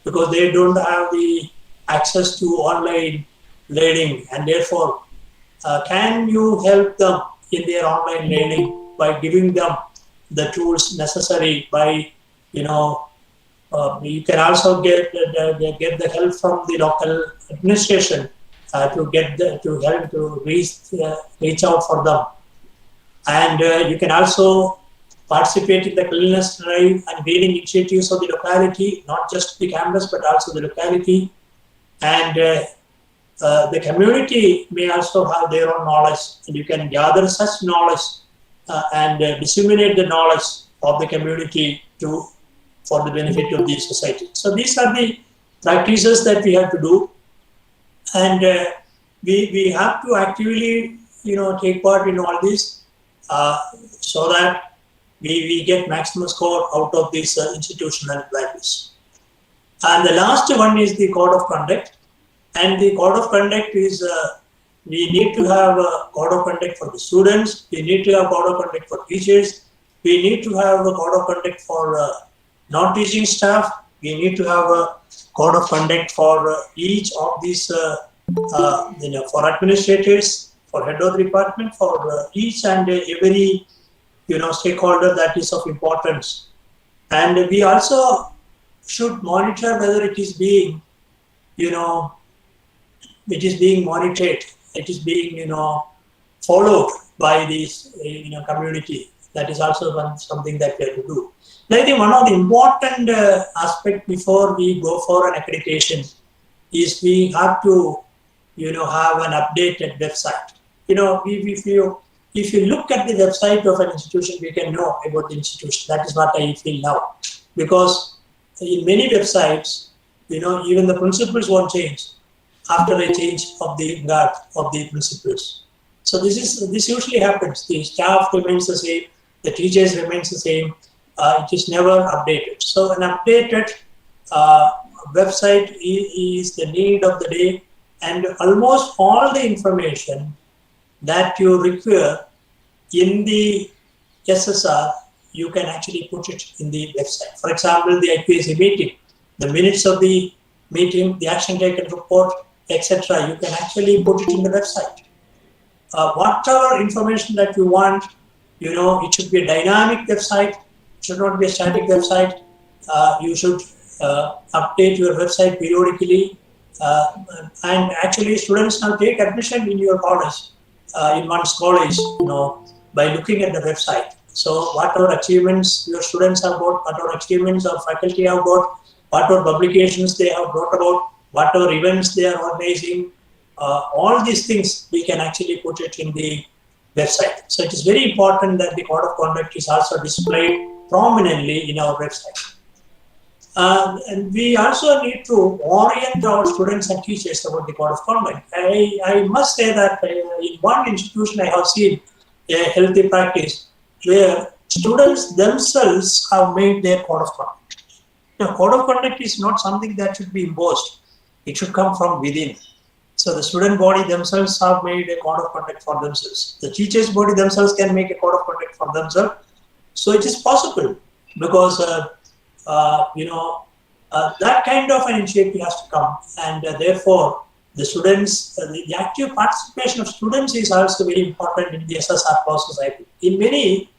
because they don't have the access to online learning, and therefore, can you help them in their online learning by giving them the tools necessary? By you can also get the help from the local administration to reach out for them. And you can also participate in the cleanliness drive and greening initiatives of the locality, not just the campus, but also the locality. And the community may also have their own knowledge, and you can gather such knowledge and disseminate the knowledge of the community for the benefit of the society. So these are the practices that we have to do, and we have to actively take part in all this. So that we get maximum score out of these institutional values. And the last one is the code of conduct. And the code of conduct is, we need to have a code of conduct for the students, we need to have a code of conduct for teachers, we need to have a code of conduct for non-teaching staff, we need to have a code of conduct for each of these, for administrators, for head of the department, for each and every stakeholder that is of importance. And we also should monitor whether it is being monitored, it is being followed by this community. That is also something that we have to do. I think one of the important aspects before we go for an accreditation is we have to have an updated website. If you look at the website of an institution, we can know about the institution. That is what I feel now. Because in many websites, even the principles won't change after a change of the guard of the principles. So this usually happens. The staff remains the same, the teachers remains the same. It is never updated. So an updated website is the need of the day, and almost all the information that you require in the SSR, you can actually put it in the website. For example, the IQAC meeting, the minutes of the meeting, the action taken report, etc. You can actually put it in the website. Whatever information that you want, it should be a dynamic website. It should not be a static website. You should update your website periodically. And actually, students now take admission in your college, in one's college, by looking at the website. So whatever achievements your students have got, whatever achievements our faculty have got, whatever publications they have brought about, whatever events they are organizing, all these things we can actually put it in the website. So it is very important that the code of conduct is also displayed prominently in our website. And we also need to orient our students and teachers about the code of conduct. I must say that in one institution I have seen a healthy practice where students themselves have made their code of conduct. Now, code of conduct is not something that should be imposed. It should come from within. So the student body themselves have made a code of conduct for themselves. The teachers body themselves can make a code of conduct for themselves. So it is possible because that kind of an initiative has to come, and therefore the students, the active participation of students is also very important in the SSR process. I think in many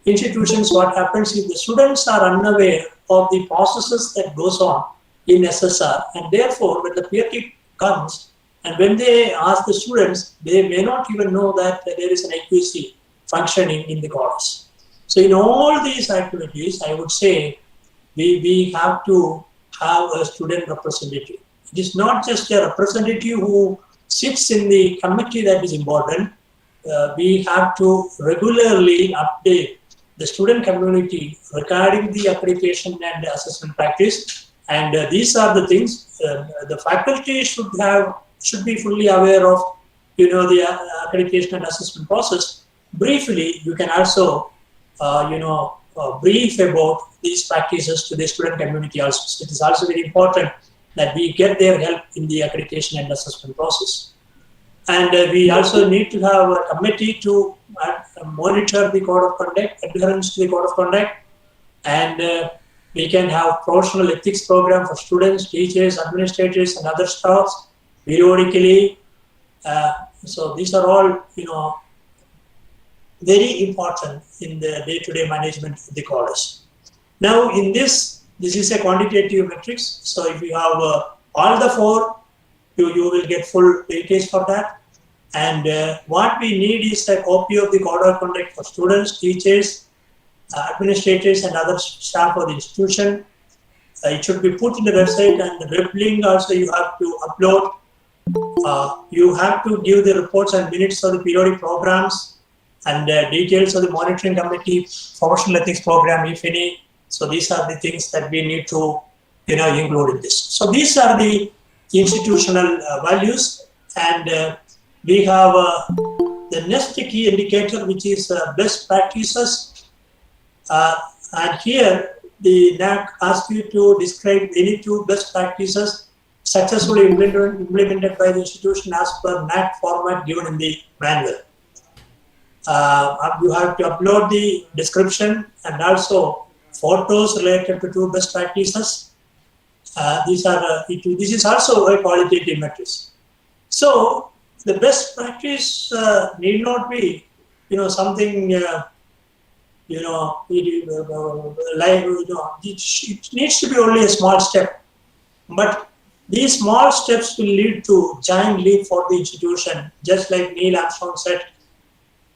institutions, what happens is the students are unaware of the processes that goes on in SSR, and therefore when the PRT comes and when they ask the students, they may not even know that there is an IQC functioning in the college. So in all these activities, I would say we have to have a student representative. It is not just a representative who sits in the committee that is important. We have to regularly update the student community regarding the accreditation and assessment practice. And these are the things the faculty should be fully aware of, the accreditation and assessment process. Briefly, you can also, brief about these practices to the student community also. So it is also very important that we get their help in the accreditation and assessment process. And we also need to have a committee to monitor the code of conduct, adherence to the code of conduct, and we can have professional ethics program for students, teachers, administrators, and other staffs periodically. So these are all, very important in the day-to-day management of the college. Now, in this is a quantitative matrix. So if you have all the four, you will get full weightage for that. And what we need is a copy of the code of conduct for students, teachers, administrators, and other staff of the institution. It should be put in the website, and the web link also you have to upload. You have to give the reports and minutes of the periodic programs and details of the monitoring committee, professional ethics program, if any. So these are the things that we need to, include in this. So these are the institutional values, and we have the next key indicator, which is best practices. And here the NAAC asks you to describe any two best practices successfully implemented by the institution as per NAAC format given in the manual. You have to upload the description and also photos related to two best practices. This is also a qualitative matrix. So the best practice need not be, something, it needs to be only a small step. But these small steps will lead to giant leap for the institution, just like Neil Armstrong said.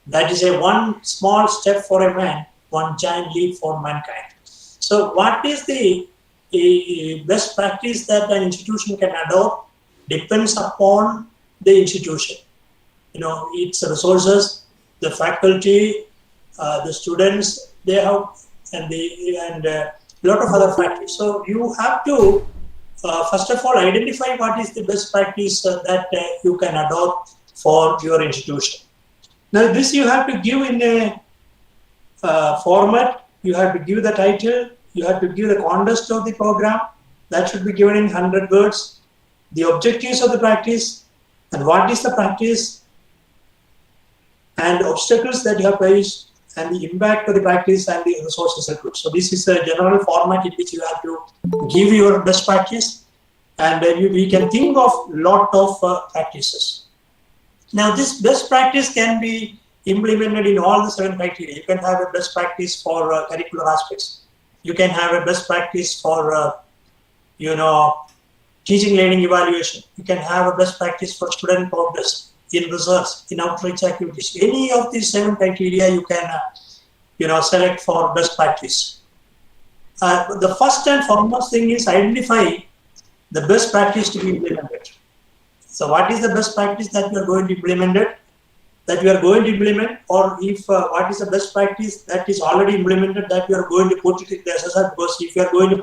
That is one small step for a man, one giant leap for mankind. So what is the best practice that an institution can adopt depends upon the institution. Its resources, the faculty, the students they have, and a lot of other factors. So you have to first of all identify what is the best practice that you can adopt for your institution. Now this you have to give in a format. You have to give the title. You have to give the context of the program. That should be given in 100 words. The objectives of the practice, and what is the practice, and obstacles that you have faced, and the impact of the practice and the resources recruit. So this is a general format in which you have to give your best practice, and we can think of lot of practices. Now this best practice can be implemented in all the 7 criteria. You can have a best practice for curricular aspects. You can have a best practice for teaching, learning, evaluation. You can have a best practice for student progress, in research, in outreach activities. Any of these 7 criteria you can select for best practice. The first and foremost thing is identify the best practice to be implemented. So what is the best practice that you are going to implement, or if what is the best practice that is already implemented that you are going to put it in the SSR? Because if you are going to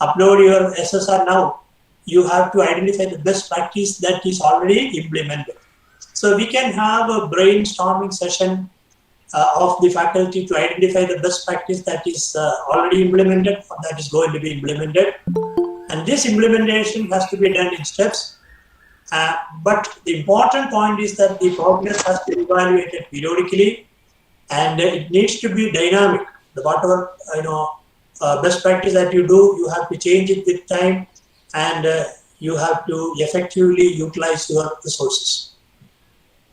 upload your SSR now, you have to identify the best practice that is already implemented. So we can have a brainstorming session of the faculty to identify the best practice that is already implemented or that is going to be implemented. And this implementation has to be done in steps. But the important point is that the progress has to be evaluated periodically, and it needs to be dynamic. Whatever best practice that you do, you have to change it with time, and you have to effectively utilize your resources.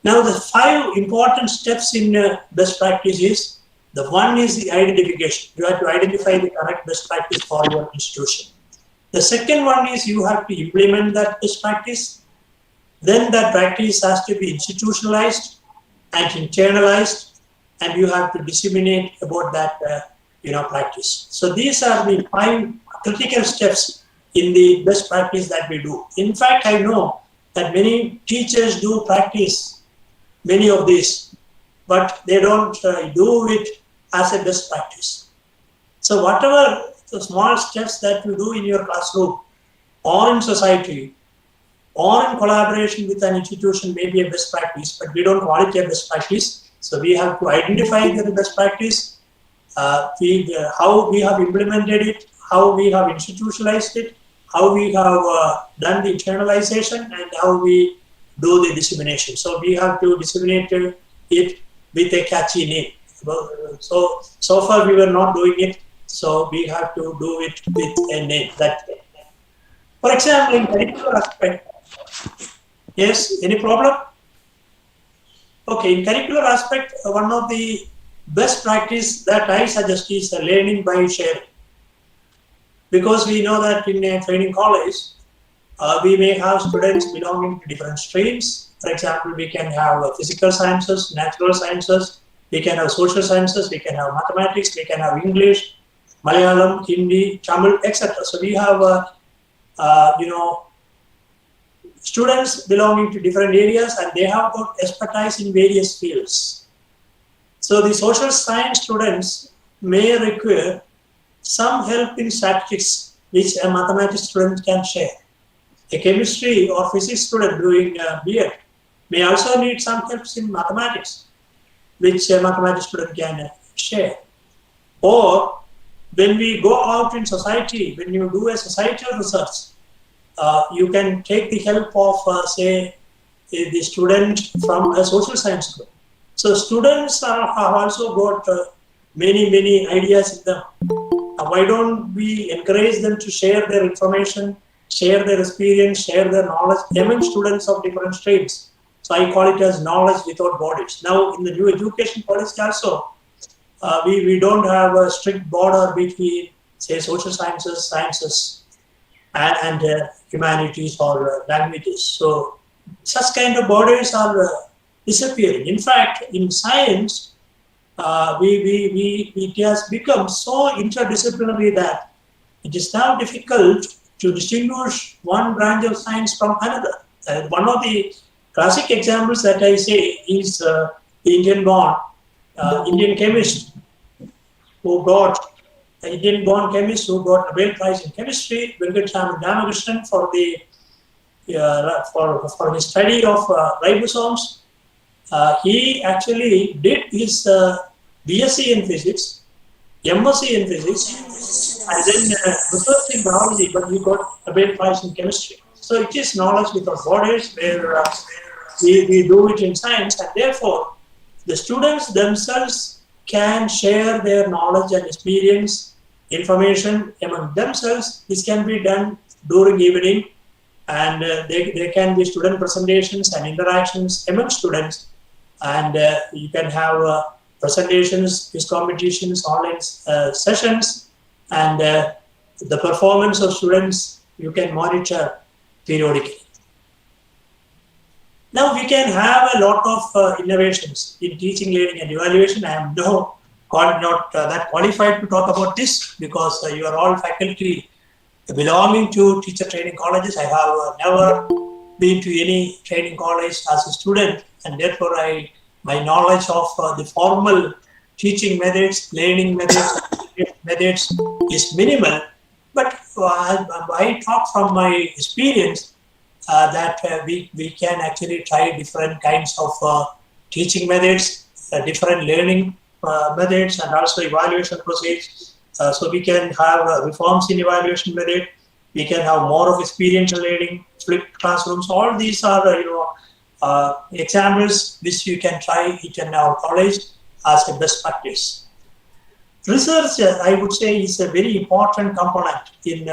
Now, the 5 important steps in best practice is, the one is the identification. You have to identify the correct best practice for your institution. The second one is you have to implement that best practice. Then that practice has to be institutionalized and internalized, and you have to disseminate about that practice. So these are the 5 critical steps in the best practice that we do. In fact, I know that many teachers do practice many of these, but they don't do it as a best practice. So whatever the small steps that you do in your classroom or in society or in collaboration with an institution may be a best practice, but we don't call it a best practice. So we have to identify the best practice, how we have implemented it, how we have institutionalized it, how we have done the internalization, and how we do the dissemination. So we have to disseminate it with a catchy name. So far we were not doing it, so we have to do it with a name. For example, in curricular aspect, yes, any problem? Okay, in curricular aspect, one of the best practice that I suggest is learning by sharing. Because we know that in a training college, we may have students belonging to different streams. For example, we can have physical sciences, natural sciences, we can have social sciences, we can have mathematics, we can have English, Malayalam, Hindi, Tamil, etc. So we have students belonging to different areas, and they have got expertise in various fields. So the social science students may require some help in statistics, which a mathematics student can share. A chemistry or physics student doing B.Ed may also need some help in mathematics, which a mathematics student can share. Or when we go out in society, when you do a societal research, you can take the help of, say, the student from a social science group. So students have also got many ideas in them. Why don't we encourage them to share their information, share their experience, share their knowledge among students of different streams? So I call it as knowledge without borders. Now in the new education policy also, we don't have a strict border between, say, social sciences, sciences, and humanities or languages. So such kind of borders are disappearing. In fact, in science, it has become so interdisciplinary that it is now difficult to distinguish one branch of science from another. One of the classic examples that I say is the Indian-born Indian chemist who got Indian-born chemist who got Nobel Prize in Chemistry, Venkataraman Ramakrishnan, for his study of ribosomes. He actually did his BSc in physics, MSc in physics, and then research in biology, but he got Nobel Prize in Chemistry. So it is knowledge without borders, where we do it in science, and therefore the students themselves can share their knowledge and experience, information among themselves. This can be done during evening, and there can be student presentations and interactions among students, and you can have presentations, quiz competitions, online sessions, and the performance of students you can monitor periodically. Now we can have a lot of innovations in teaching, learning, and evaluation. I am not that qualified to talk about this because you are all faculty belonging to teacher training colleges. I have never been to any training college as a student, and therefore my knowledge of the formal teaching methods, learning methods is minimal. But I talk from my experience that we can actually try different kinds of teaching methods, different learning methods, and also evaluation procedures. So we can have reforms in evaluation method. We can have more of experiential learning, flipped classrooms. All these are examples which you can try it in our college as a best practice. Research, I would say, is a very important component in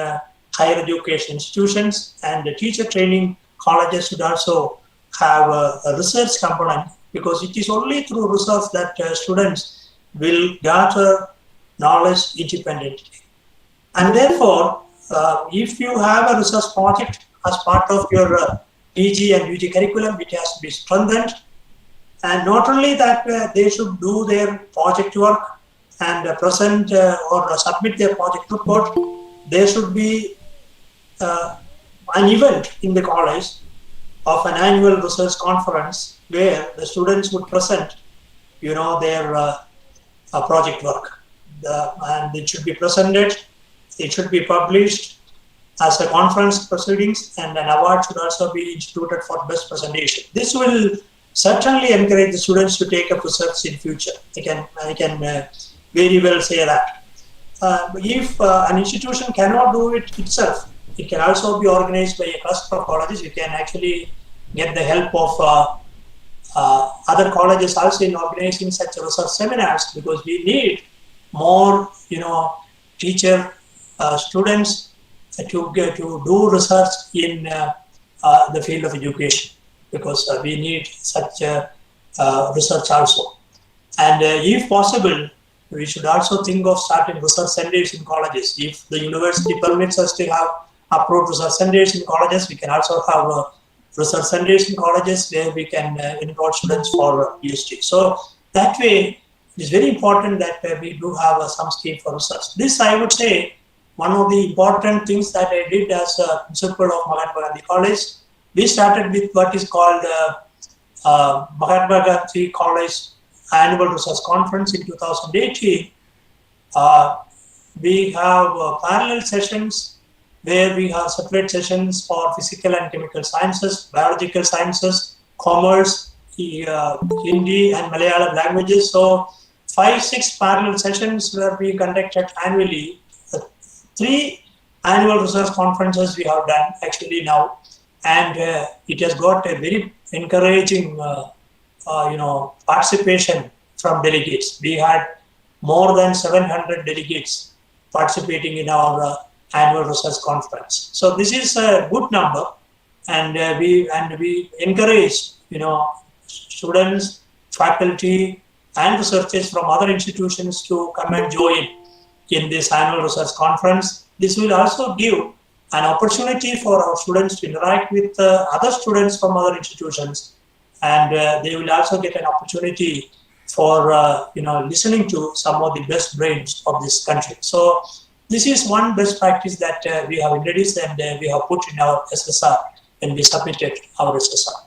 higher education institutions, and the teacher training colleges should also have a research component, because it is only through research that students will gather knowledge independently. And therefore, if you have a research project as part of your PG and UG curriculum, it has to be strengthened. And not only that, they should do their project work and present or submit their project report. There should be an event in the college of an annual research conference where the students would present, their project work. And it should be presented, it should be published as a conference proceedings, and an award should also be instituted for best presentation. This will certainly encourage the students to take up research in future. I can very well say that. If an institution cannot do it itself, it can also be organized by a cluster of colleges. You can actually get the help of other colleges also in organizing such research seminars, because we need more, teacher students to do research in the field of education, because we need such research also. And if possible, we should also think of starting research centers in colleges. If the university permits us to have approved research centers in colleges, we can also have research centers in colleges where we can enroll students for PhD. So that way, it is very important that we do have some scheme for research. This, I would say, one of the important things that I did as a principal of Mahatma Gandhi College. We started with what is called Mahatma Gandhi College Annual Research Conference in 2018. We have parallel sessions where we have separate sessions for physical and chemical sciences, biological sciences, commerce, Hindi and Malayalam languages. So 5-6 parallel sessions were being conducted annually. 3 annual research conferences we have done actually now, and it has got a very encouraging participation from delegates. We had more than 700 delegates participating in our annual research conference. So this is a good number, and we encourage students, faculty, and researchers from other institutions to come and join in this annual research conference. This will also give an opportunity for our students to interact with other students from other institutions, and they will also get an opportunity for listening to some of the best brains of this country. So this is one best practice that we have introduced and we have put in our SSR when we submitted our SSR.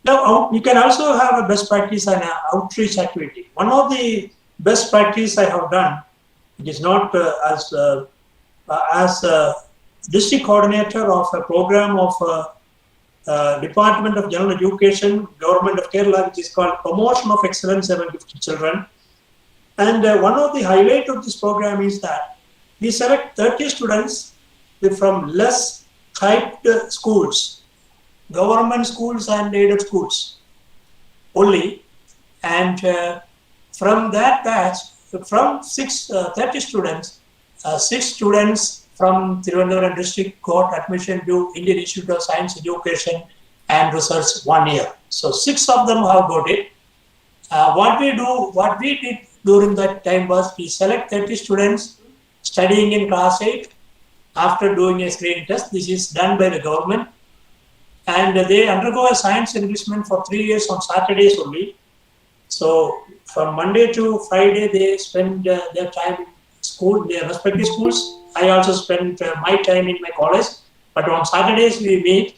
Now, you can also have a best practice and an outreach activity. One of the best practice I have done, it is not as a district coordinator of a program of Department of General Education, Government of Kerala, which is called Promotion of Excellence Among Gifted Children. And one of the highlights of this program is that we select 30 students from less hyped schools, government schools and aided schools only, and from that batch, from 30 students, 6 students from Tirunelveli district got admission to Indian Institute of Science Education and Research 1 year. So 6 of them have got it. What we did during that time was we select 30 students studying in class 8 after doing a screening test. This is done by the government. And they undergo a science enrichment for 3 years on Saturdays only. So from Monday to Friday, they spend their time in school, their respective schools. I also spend my time in my college. But on Saturdays, we meet.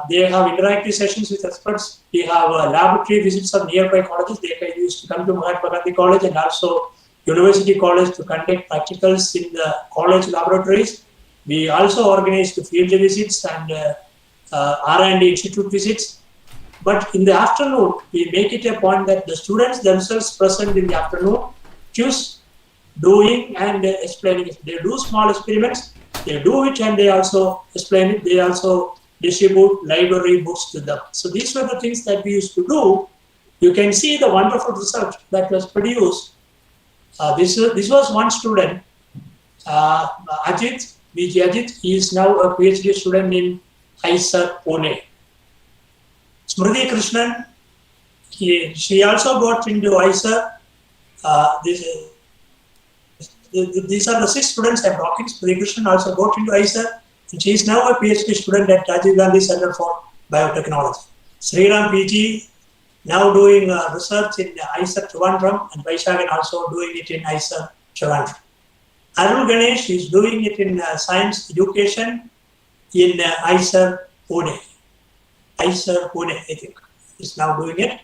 They have interactive sessions with experts. We have laboratory visits of nearby colleges. They used to come to Mahatma Gandhi College and also University College to conduct practicals in the college laboratories. We also organize the field visits and R&D institute visits. But in the afternoon, we make it a point that the students themselves present in the afternoon choose doing and explaining it. They do small experiments, they do it and they also explain it. They also distribute library books to them. So these were the things that we used to do. You can see the wonderful result that was produced. This was one student, Ajit, Vijay Ajit. He is now a PhD student in IISER Pune. Smriti Krishnan, she also got into IISER. These are the 6 students I'm talking. Smriti Krishnan also got into IISER. And she is now a PhD student at Rajiv Gandhi Center for Biotechnology. Sriram PG, now doing research in IISER Trivandrum, and Vaishagan also doing it in IISER Trivandrum. Arul Ganesh is doing it in science education in IISER Pune. IISER Pune, I think, is now doing it.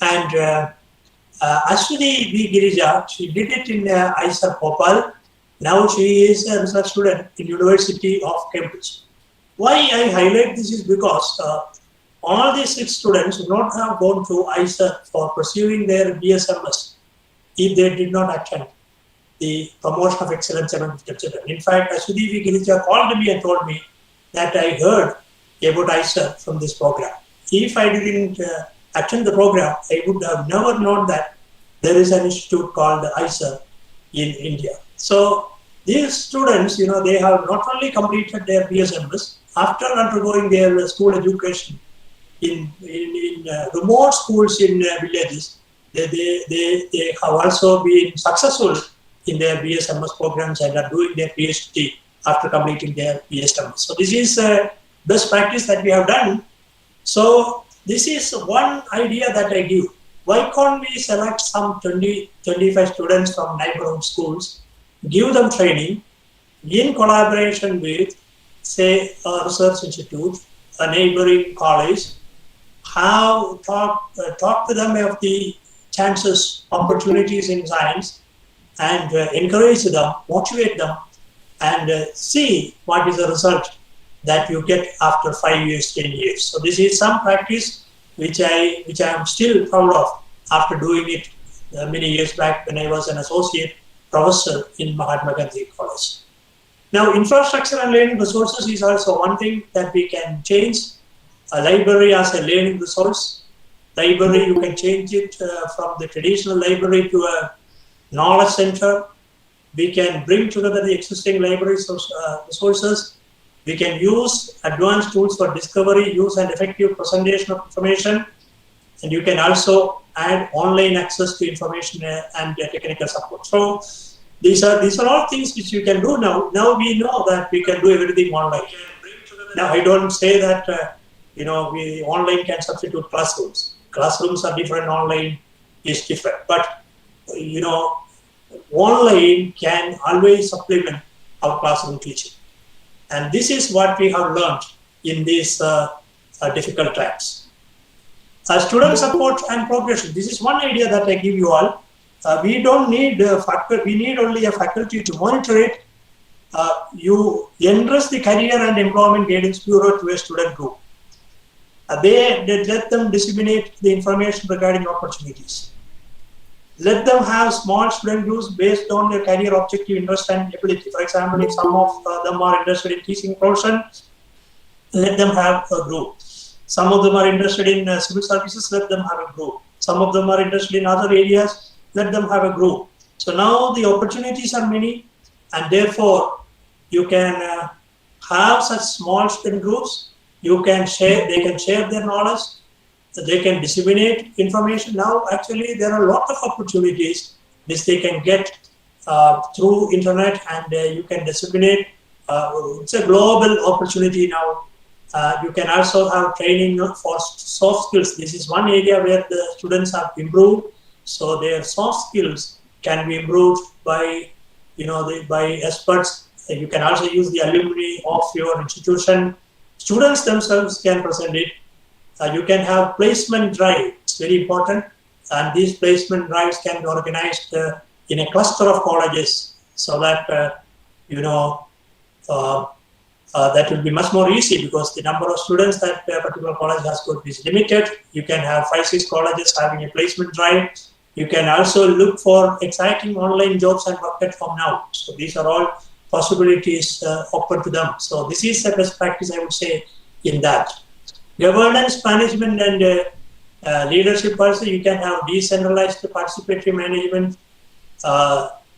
And Ashwini V. Girija, she did it in IISER Bhopal. Now she is a research student in University of Cambridge. Why I highlight this is because all these 6 students would not have gone to IISER for pursuing their BSMS if they did not attend the promotion of excellence among children. In fact, Ashwini V. Girija called me and told me that I heard about IISER from this program. If I didn't attend the program, I would have never known that there is an institute called IISER in India. So these students, they have not only completed their BSMS, after undergoing their school education in remote schools in villages, they have also been successful in their BSMS programs and are doing their PhD after completing their BSMS. So this is best practice that we have done. So this is one idea that I give. Why can't we select some 20-25 students from neighborhood schools, give them training in collaboration with, say, a research institute, a neighboring college, talk to them of the chances, opportunities in science, and encourage them, motivate them, and see what is the result that you get after 5 years, 10 years. So this is some practice which I am still proud of after doing it many years back when I was an associate professor in Mahatma Gandhi College. Now, infrastructure and learning resources is also one thing that we can change. A library as a learning resource. Library, you can change it from the traditional library to a knowledge center. We can bring together the existing library resources. We can use advanced tools for discovery, use, and effective presentation of information. And you can also add online access to information and technical support. So these are all things which you can do now. Now we know that we can do everything online. Now I don't say that we online can substitute classrooms. Classrooms are different, online is different. But online can always supplement our classroom teaching. And this is what we have learned in these difficult times. Student support and progression. This is one idea that I give you all. We don't need we need only a faculty to monitor it. You entrust the Career and Employment Guidance Bureau to a student group. They let them disseminate the information regarding opportunities. Let them have small student groups based on their career objective, interest, and ability. For example, if some of them are interested in teaching profession, let them have a group. Some of them are interested in civil services, let them have a group. Some of them are interested in other areas. Let them have a group. So now the opportunities are many, and therefore you can have such small student groups. You can share. They can share their knowledge. They can disseminate information. Now, actually, there are a lot of opportunities which they can get through internet, and you can disseminate. It's a global opportunity now. You can also have training for soft skills. This is one area where the students have improved. So their soft skills can be improved by, by experts. You can also use the alumni of your institution. Students themselves can present it. You can have placement drive. It's very important. And these placement drives can be organized in a cluster of colleges, so that, that will be much more easy, because the number of students that a particular college has got is limited. You can have 5-6 colleges having a placement drive. You can also look for exciting online jobs and work at home now. So these are all possibilities open to them. So this is the best practice, I would say, in that. Governance, management, and leadership also, you can have decentralized participatory management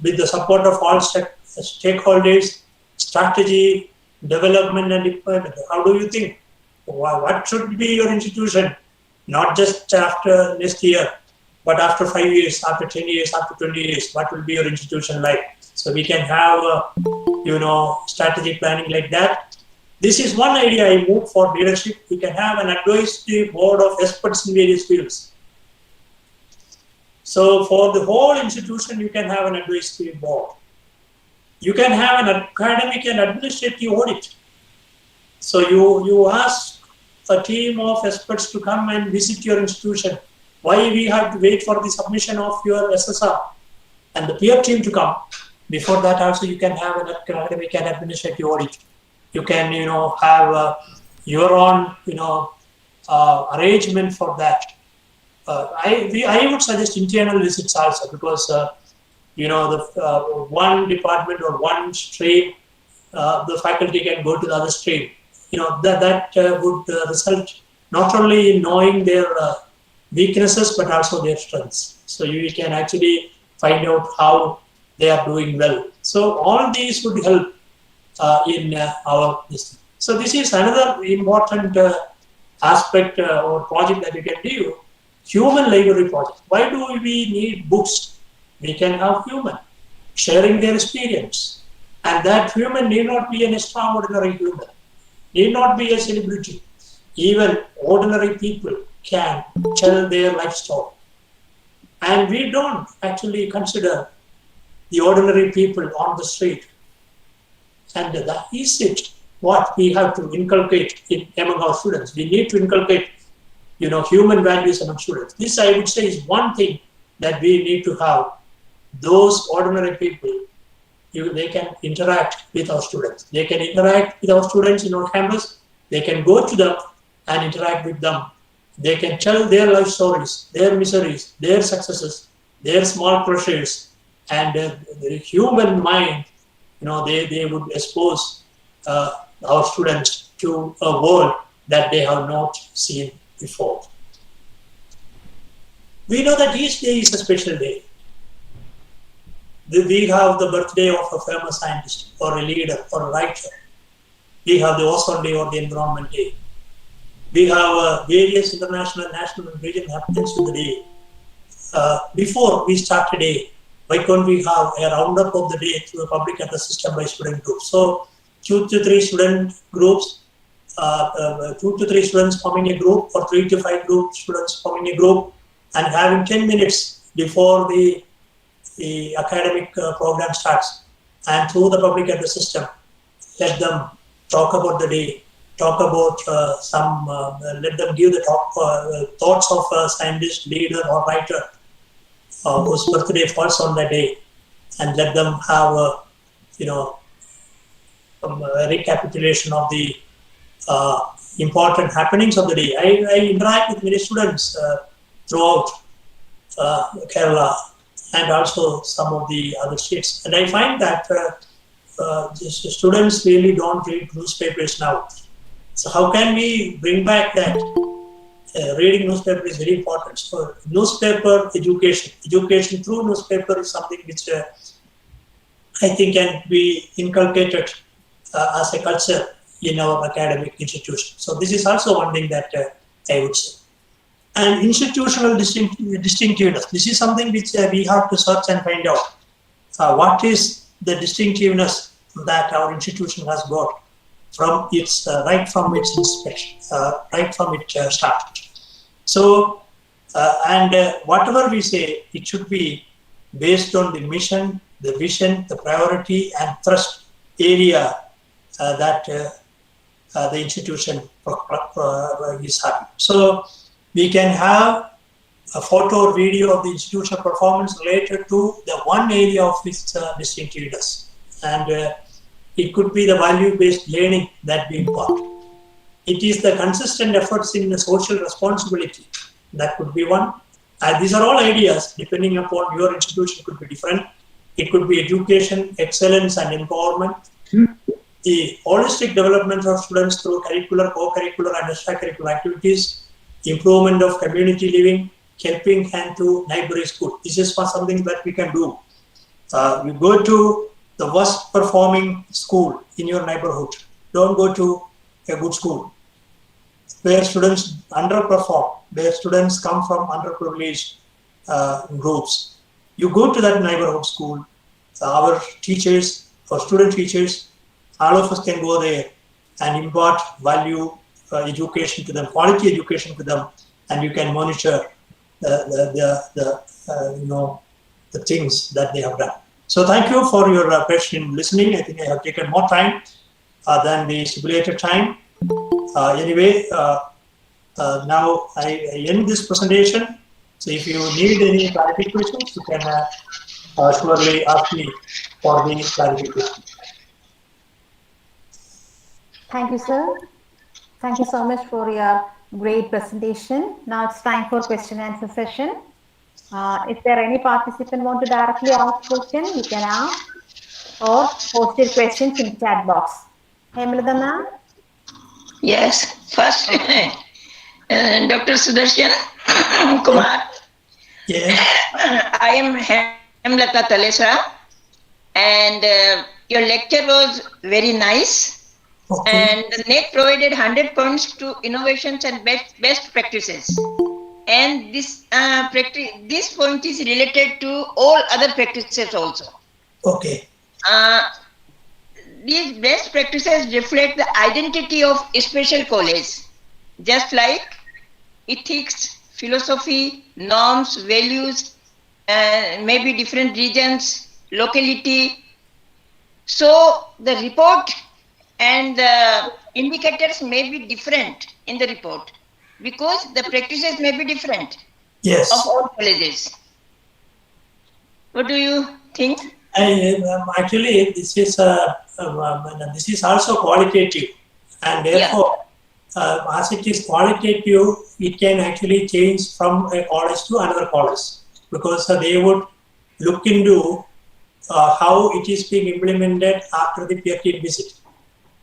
with the support of all stakeholders, strategy, development, and deployment. How do you think? What should be your institution? Not just after next year, but after 5 years, after 10 years, after 20 years, what will be your institution like? So we can have, strategy planning like that. This is one idea I move for leadership. You can have an advisory board of experts in various fields. So for the whole institution, you can have an advisory board. You can have an academic and administrative audit. So you ask a team of experts to come and visit your institution. Why we have to wait for the submission of your SSR and the peer team to come? Before that also, you can have an academic and administrative audit. You can, have your own, arrangement for that. I would suggest internal visits also, because, the one department or one stream, the faculty can go to the other stream. That would result not only in knowing their weaknesses, but also their strengths. So you can actually find out how they are doing well. So all these would help in our business. So this is another important aspect or project that you can do. Human library project. Why do we need books? We can have human sharing their experience. And that human need not be an extraordinary human, need not be a celebrity. Even ordinary people can tell their life story. And we don't actually consider the ordinary people on the street. And that is it, what we have to inculcate among our students. We need to inculcate, human values among students. This, I would say, is one thing that we need to have. Those ordinary people, they can interact with our students. They can interact with our students in our campus. They can go to them and interact with them. They can tell their life stories, their miseries, their successes, their small pleasures, and the human mind. They would expose our students to a world that they have not seen before. We know that each day is a special day. We have the birthday of a famous scientist or a leader or a writer. We have the Ozone Day or the Environment Day. We have various international, national, and regional happenings in the day. Before we start a day, why can't we have a roundup of the day through the public address system by student groups? So 2 to 3 student groups, 2 to 3 students forming a group, or 3 to 5 students forming a group, and having 10 minutes before the academic program starts, and through the public address system, let them talk about the day, talk about let them give the thoughts of a scientist, leader, or writer whose birthday falls on that day, and let them have a recapitulation of the important happenings of the day. I interact with many students throughout Kerala and also some of the other states, and I find that the students really don't read newspapers now. So how can we bring back that reading newspaper is very important. So newspaper education through newspaper is something which I think can be inculcated as a culture in our academic institution. So this is also one thing that I would say. And institutional distinctiveness. This is something which we have to search and find out. What is the distinctiveness that our institution has got from its right from its inspection, right from its start. So, whatever we say, it should be based on the mission, the vision, the priority, and thrust area that the institution is having. So, we can have a photo or video of the institutional performance related to the one area of its distinctiveness. And it could be the value-based learning that we impart. It is the consistent efforts in the social responsibility. That could be one. And these are all ideas, depending upon your institution, could be different. It could be education, excellence, and empowerment. The holistic development of students through curricular, co-curricular, and extracurricular activities, improvement of community living, helping hand to neighborhood school. This is something that we can do. You go to the worst performing school in your neighborhood. Don't go to a good school where students underperform, where students come from underprivileged groups. You go to that neighborhood school. Our teachers, our student teachers, all of us can go there and impart value education to them, quality education to them, and you can monitor the things that they have done. So thank you for your patient listening. I think I have taken more time than the stipulated time. Anyway, now I end this presentation. So if you need any clarifications, you can surely ask me for the clarification. Thank you, sir. Thank you so much for your great presentation. Now it's time for question and answer session. If there any participant want to directly ask question, you can ask or post your questions in chat box. Hemlata ma'am? Yes, first, Dr. Sudarshan Kumar. Yes. I am Hemlata Talesra, and your lecture was very nice. Okay. And the NET provided 100 points to innovations and best practices. And this point is related to all other practices also. Okay. These best practices reflect the identity of a special college, just like ethics, philosophy, norms, values, maybe different regions, locality. So the report and the indicators may be different in the report because the practices may be different. Yes. Of all colleges. What do you think? Actually, this is also qualitative, and therefore, as it is qualitative, it can actually change from a college to another college because they would look into how it is being implemented after the peer team visit.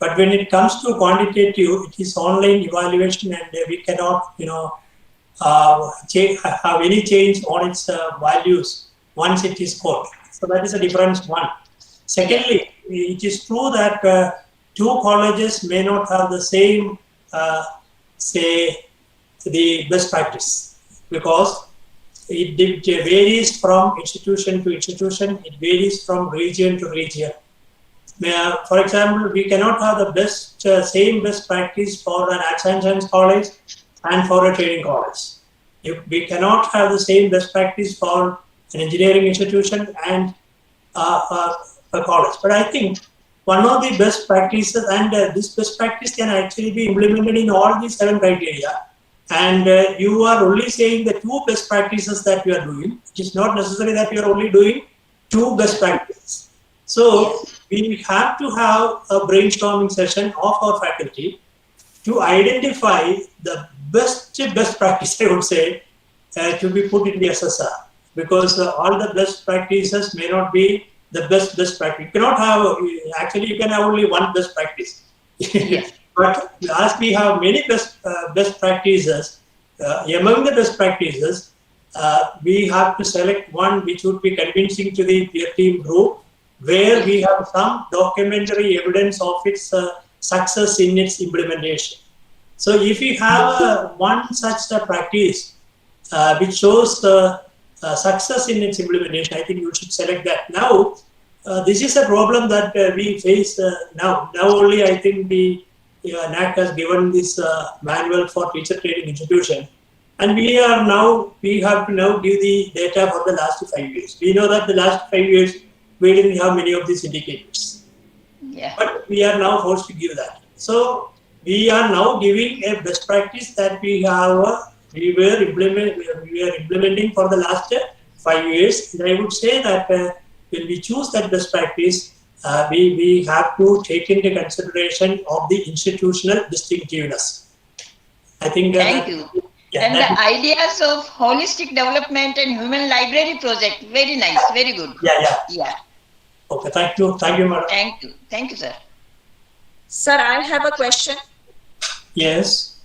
But when it comes to quantitative, it is online evaluation, and we cannot, have any change on its values once it is scored. So that is a different one. Secondly, it is true that two colleges may not have the same, the best practice, because it varies from institution to institution. It varies from region to region. For example, we cannot have the same best practice for an arts and science college and for a training college. We cannot have the same best practice for an engineering institution and a college. But I think one of the best practices, and this best practice can actually be implemented in all these 7 criteria. And you are only saying the 2 best practices that you are doing. It is not necessary that you are only doing 2 best practices. So we have to have a brainstorming session of our faculty to identify the best practice, I would say, to be put in the SSR. Because all the best practices may not be the best practice. You cannot have, actually you can have only one best practice. But as we have many best practices, among the best practices, we have to select one which would be convincing to the peer team group, where we have some documentary evidence of its success in its implementation. So if we have one such practice which shows success in its implementation, I think you should select that. Now, this is a problem that we face now. Now only I think the NAC has given this manual for teacher training institution. And we have to now give the data for the last 5 years. We know that the last 5 years, we didn't have many of these indicators. Yeah. But we are now forced to give that. So we are now giving a best practice that we were implementing for the last 5 years. And I would say that when we choose that best practice, we have to take into consideration of the institutional distinctiveness. I think. Thank you. Yeah, and the ideas of holistic development and human library project, very nice, very good. Yeah. Okay, thank you, madam. Thank you, sir. Sir, I have a question. Yes.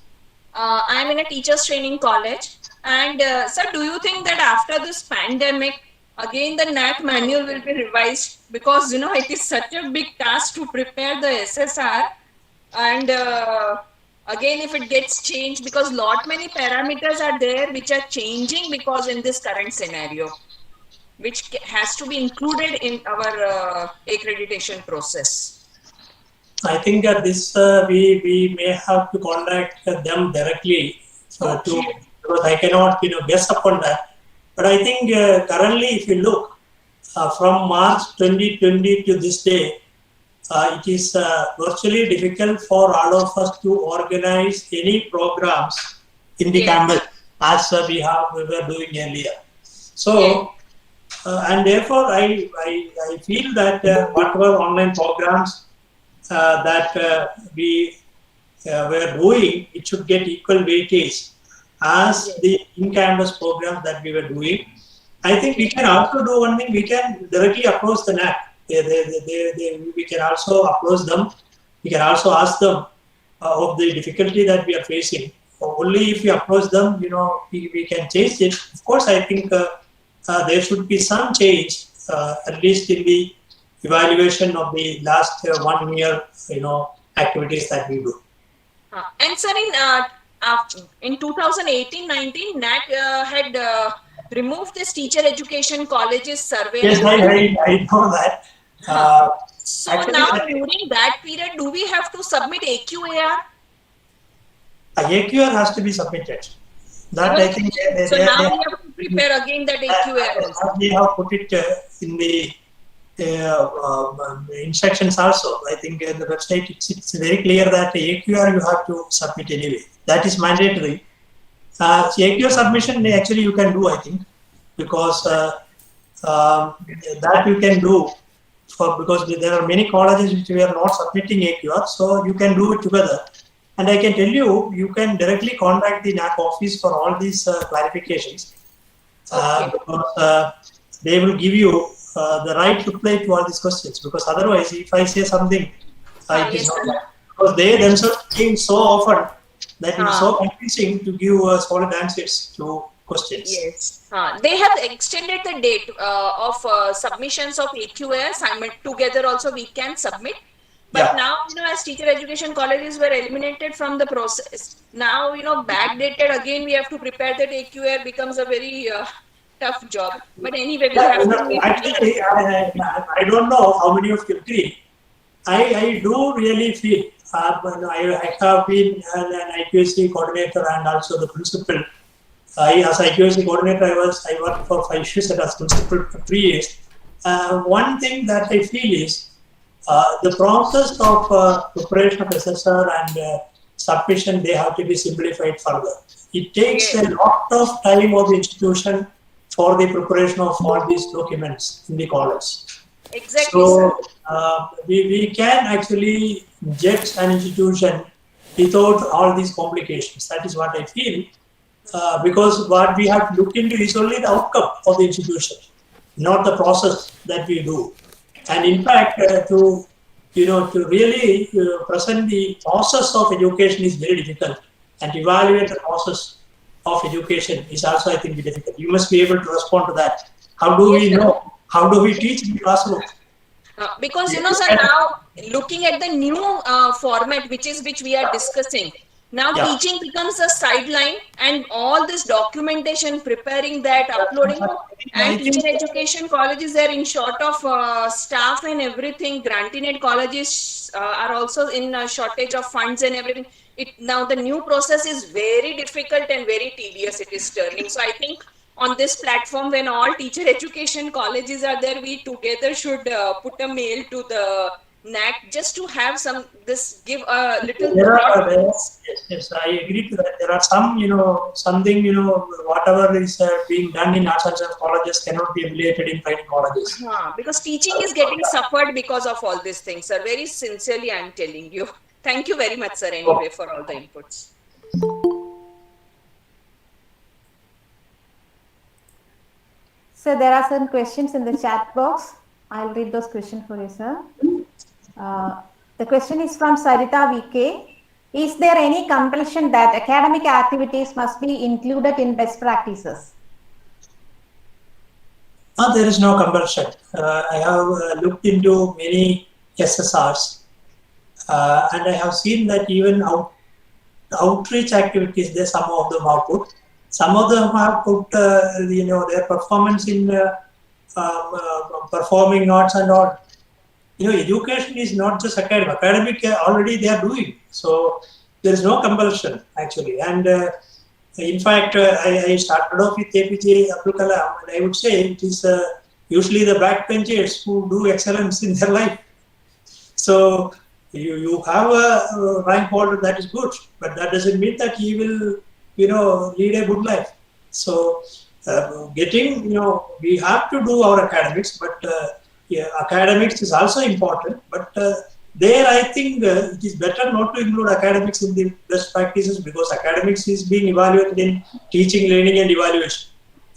I'm in a teachers training college, and sir, do you think that after this pandemic, again the NAC manual will be revised, because it is such a big task to prepare the SSR, and again if it gets changed, because lot many parameters are there which are changing because in this current scenario, which has to be included in our accreditation process. I think that this we may have to contact them directly because I cannot guess upon that. But I think currently, if you look from March 2020 to this day, it is virtually difficult for all of us to organize any programs in the campus as we were doing earlier. So, and therefore, I feel that whatever online programs that we were doing, it should get equal weightage as the in-campus programs that we were doing. I think we can also do one thing, we can directly approach the NAC. We can also approach them. We can also ask them of the difficulty that we are facing. Only if we approach them, we can change it. Of course, I think there should be some change, at least in the evaluation of the last 1 year, activities that we do. And sir, in 2018-19, NAC had removed this teacher education colleges survey. Yes, I know that. So actually, now during that period, do we have to submit AQAR? AQAR has to be submitted. That I think. So now we have to prepare again that AQAR. We have put it in the instructions also. I think in the website it's very clear that AQAR you have to submit anyway. That is mandatory. AQAR submission actually you can do, I think, because that you can do because there are many colleges which we are not submitting AQAR, so you can do it together. And I can tell you, you can directly contact the NAC office for all these clarifications, because they will give you the right reply to all these questions. Because otherwise, if I say something, it is not, because they themselves think so often that it is so confusing to give solid answers to questions. Yes. They have extended the date of submissions of AQAR. Together also we can submit. But now, as teacher education colleges were eliminated from the process, now, backdated again, we have to prepare that AQAR becomes a very tough job. But anyway, we have to... Actually, I don't know how many of you agree. I do really feel, I have been an IQAC coordinator and also the principal. As IQAC coordinator, I worked for 5 years and as principal for 3 years. One thing that I feel is, the process of preparation of SSR and submission, they have to be simplified further. It takes a lot of time of the institution for the preparation of all these documents in the college. Exactly. So we can actually judge an institution without all these complications. That is what I feel, because what we have to look into is only the outcome of the institution, not the process that we do. And in fact, to really present the process of education is very difficult, and evaluate the process of education is also, I think, difficult. You must be able to respond to that. How do we Yes, sir. know? How do we teach in the classroom? Because sir, now looking at the new format which we are discussing, now Yeah. teaching becomes a sideline, and all this documentation, preparing that, uploading, and teacher education colleges are in short of staff and everything. Grantinate colleges are also in a shortage of funds and everything. Now the new process is very difficult and very tedious. It is turning. So I think on this platform, when all teacher education colleges are there, we together should put a mail to the NAC just to have give a little Yes, I agree to that. There are some, whatever is being done in arts and science colleges cannot be emulated in training colleges. because teaching is getting suffered because of all these things, sir. Very sincerely, I'm telling you. Thank you very much, sir, anyway, for all the inputs. So there are some questions in the chat box. I'll read those questions for you, sir. The question is from Sarita VK. Is there any compulsion that academic activities must be included in best practices? There is no compulsion. I have looked into many SSRs and I have seen that even outreach activities, some of them have put. Some of them have put, their performance in performing arts and all. Education is not just academic. Academic already they are doing. So there is no compulsion actually. And in fact, I started off with APJ Abdul Kalam, and I would say it is usually the backbenchers who do excellence in their life. So you have a rank holder, that is good, but that doesn't mean that he will, lead a good life. So we have to do our academics, but academics is also important. But there, I think it is better not to include academics in the best practices, because academics is being evaluated in teaching, learning, and evaluation.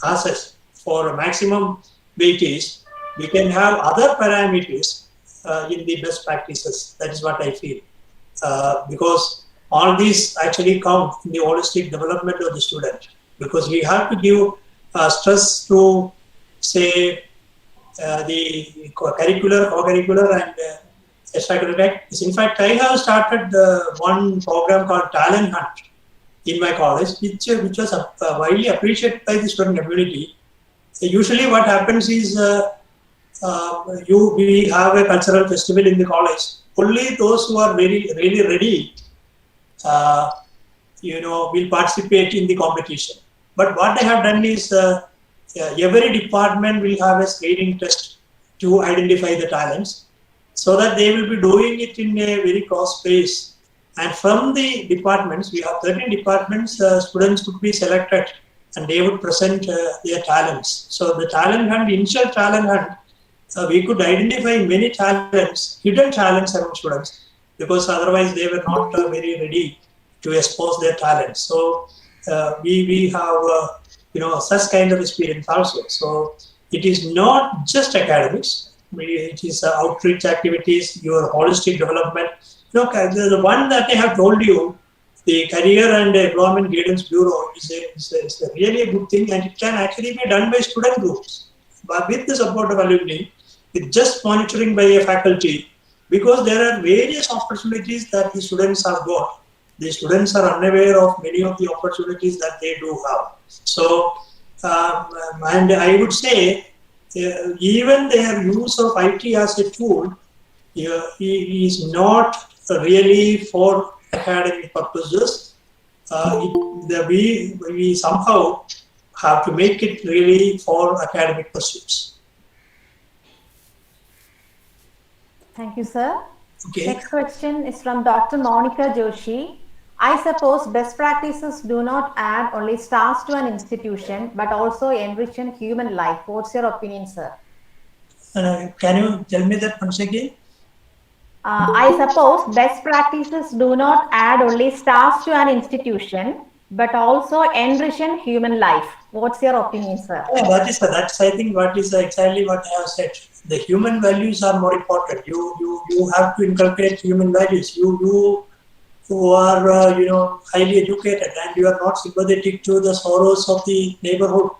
As such, for maximum weightage, we can have other parameters in the best practices. That is what I feel, because all these actually count in the holistic development of the student, because we have to give stress to, say, the curricular, co-curricular, and extracurricular. In fact, I have started one program called Talent Hunt in my college, which was widely appreciated by the student community. Usually what happens is we have a cultural festival in the college. Only those who are really ready will participate in the competition. But what they have done is every department will have a screening test to identify the talents, so that they will be doing it in a very close space. And from the departments, we have 13 departments, students would be selected and they would present their talents. So the talent hunt, initial talent hunt, we could identify many talents, hidden talents among students, because otherwise they were not very ready to expose their talents. So we have such kind of experience also. So it is not just academics. It is outreach activities, your holistic development. The one that I have told you, the Career and Employment Guidance Bureau is a really a good thing, and it can actually be done by student groups, but with the support of alumni, with just monitoring by a faculty, because there are various opportunities that the students have got. The students are unaware of many of the opportunities that they do have. So, and I would say, even their use of IT as a tool is not really for academic purposes. We somehow have to make it really for academic pursuits. Thank you, sir. Okay. Next question is from Dr. Monica Joshi. I suppose best practices do not add only stars to an institution, but also enrich human life. What's your opinion, sir? Can you tell me that once again? I suppose best practices do not add only stars to an institution, but also enrich human life. What's your opinion, sir? That's I think what is exactly what I have said. The human values are more important. You have to inculcate human values. who are highly educated, and you are not sympathetic to the sorrows of the neighborhood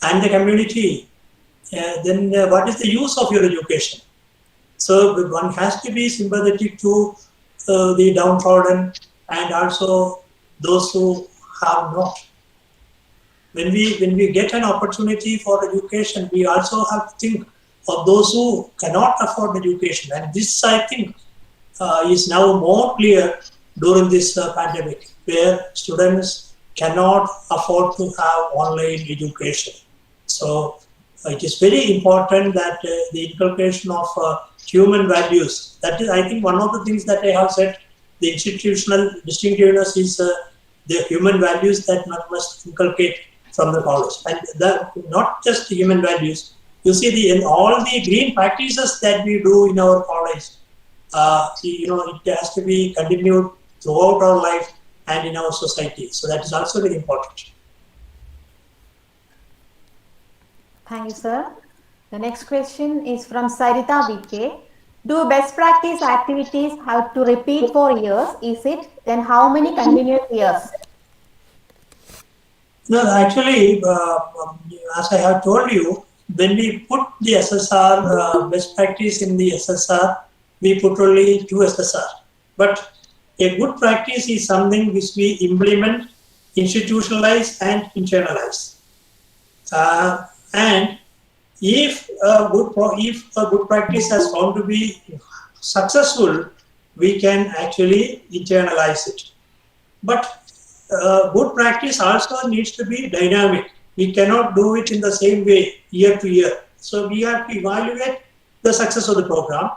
and the community, then what is the use of your education? So one has to be sympathetic to the downtrodden and also those who have not. When we get an opportunity for education, we also have to think of those who cannot afford education, and this I think is now more clear during this pandemic, where students cannot afford to have online education. So it is very important that the inculcation of human values, that is, I think, one of the things that I have said, the institutional distinctiveness is the human values that one must inculcate from the college. And not just the human values, you see in all the green practices that we do in our college, it has to be continued throughout our life and in our society. So that is also very important. Thank you, sir. The next question is from Sarita VK. Do best practice activities have to repeat for years? Is it? Then how many continuous years? No, actually, as I have told you, when we put the SSR best practice in the SSR, we put only 2 SSR. But a good practice is something which we implement, institutionalize, and internalize. And if a good practice has found to be successful, we can actually internalize it. But good practice also needs to be dynamic. We cannot do it in the same way year to year. So we have to evaluate the success of the program,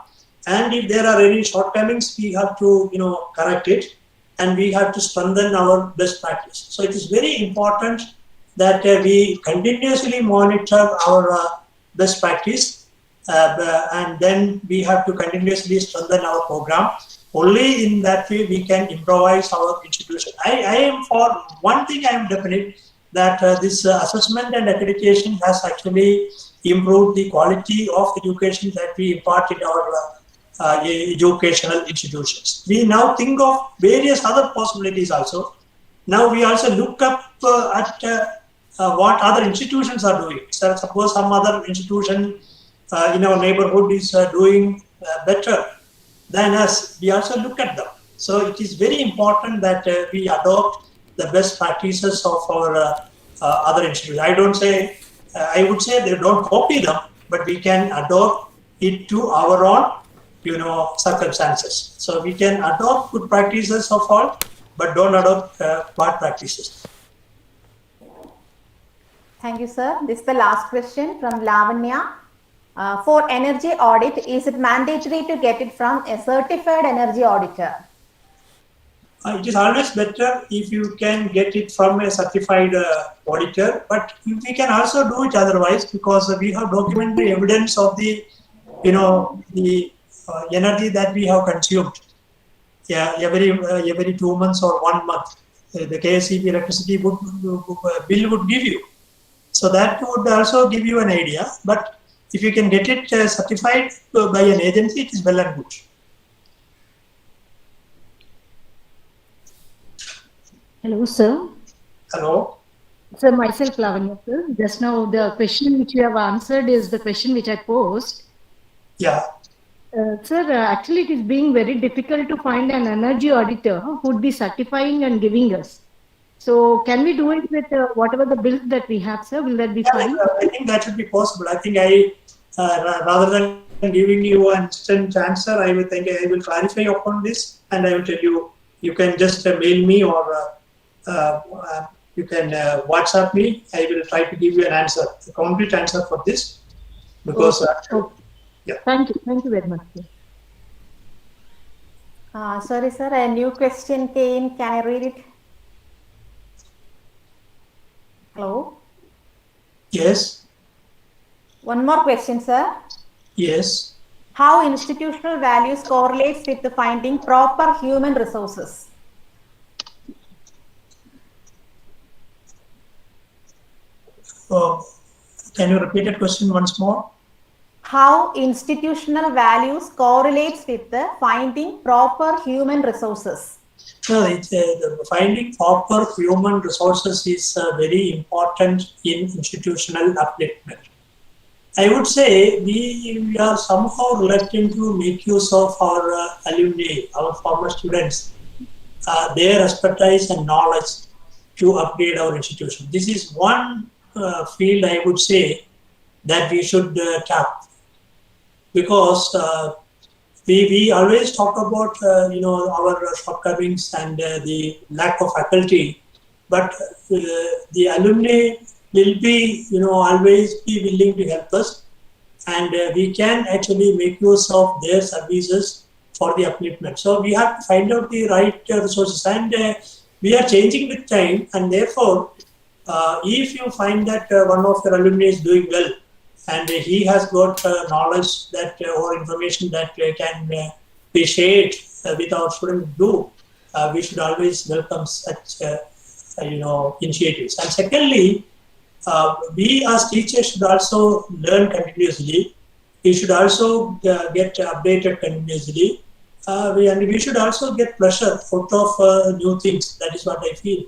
and if there are any shortcomings, we have to correct it, and we have to strengthen our best practice. So it is very important that we continuously monitor our best practice, and then we have to continuously strengthen our program. Only in that way we can improvise our institution. I am for one thing, I am definite that this assessment and accreditation has actually improved the quality of education that we impart in our educational institutions. We now think of various other possibilities also. Now we also look up at what other institutions are doing. So suppose some other institution in our neighborhood is doing better than us, we also look at them. So it is very important that we adopt the best practices of our other institutions. I would say they don't copy them, but we can adopt it to our own circumstances. So we can adopt good practices of all, but don't adopt bad practices. Thank you, sir. This is the last question from Lavanya. For energy audit, is it mandatory to get it from a certified energy auditor? It is always better if you can get it from a certified auditor, but we can also do it otherwise, because we have documentary evidence of the energy that we have consumed. Yeah, every 2 months or 1 month, the KSEB electricity bill would give you. So that would also give you an idea. But if you can get it certified by an agency, it is well and good. Hello, sir. Hello. Sir, myself, Lavanya, sir. Just now, the question which you have answered is the question which I posed. Yeah. Sir, actually, it is being very difficult to find an energy auditor who would be certifying and giving us. So, can we do it with whatever the bills that we have, sir? Will that be fine? I think that should be possible. I think rather than giving you an instant answer, I will clarify upon this, and I will tell you. You can just mail me, or you can WhatsApp me. I will try to give you an answer, a complete answer for this. Because yeah. Thank you very much, sir. Sorry, sir. A new question came. Can I read it? Hello? Yes. One more question, sir. Yes. How institutional values correlates with the finding proper human resources? Can you repeat that question once more? How institutional values correlates with the finding proper human resources? No, finding proper human resources is very important in institutional upliftment. I would say we are somehow reluctant to make use of our alumni, our former students, their expertise and knowledge to upgrade our institution. This is one field I would say that we should tap, because we always talk about our shortcomings and the lack of faculty, but the alumni will be always be willing to help us, and we can actually make use of their services for the upliftment. So we have to find out the right resources, and we are changing with time, and therefore if you find that one of your alumni is doing well and he has got knowledge that or information that can be shared with our students do, we should always welcome such initiatives. And secondly, we as teachers should also learn continuously. We should also get updated continuously, and we should also get pleasure out of new things. That is what I feel.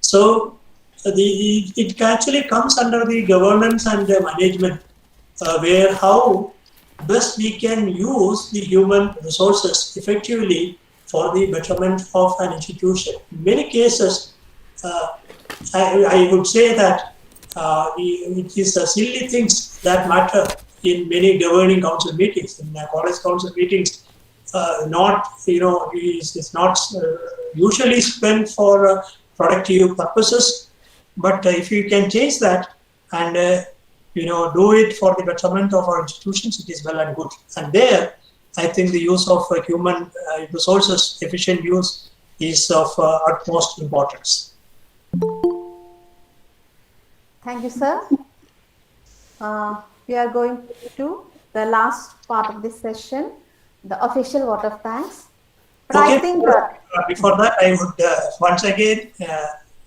So it actually comes under the governance and the management, where how best we can use the human resources effectively for the betterment of an institution. In many cases, I would say that it is silly things that matter in many governing council meetings, in college council meetings. Is not usually spent for productive purposes, but if you can change that and do it for the betterment of our institutions, it is well and good. And there, I think the use of human resources, efficient use, is of utmost importance. Thank you, sir. We are going to the last part of this session, the official vote of thanks. But Okay, I think before that, I would once again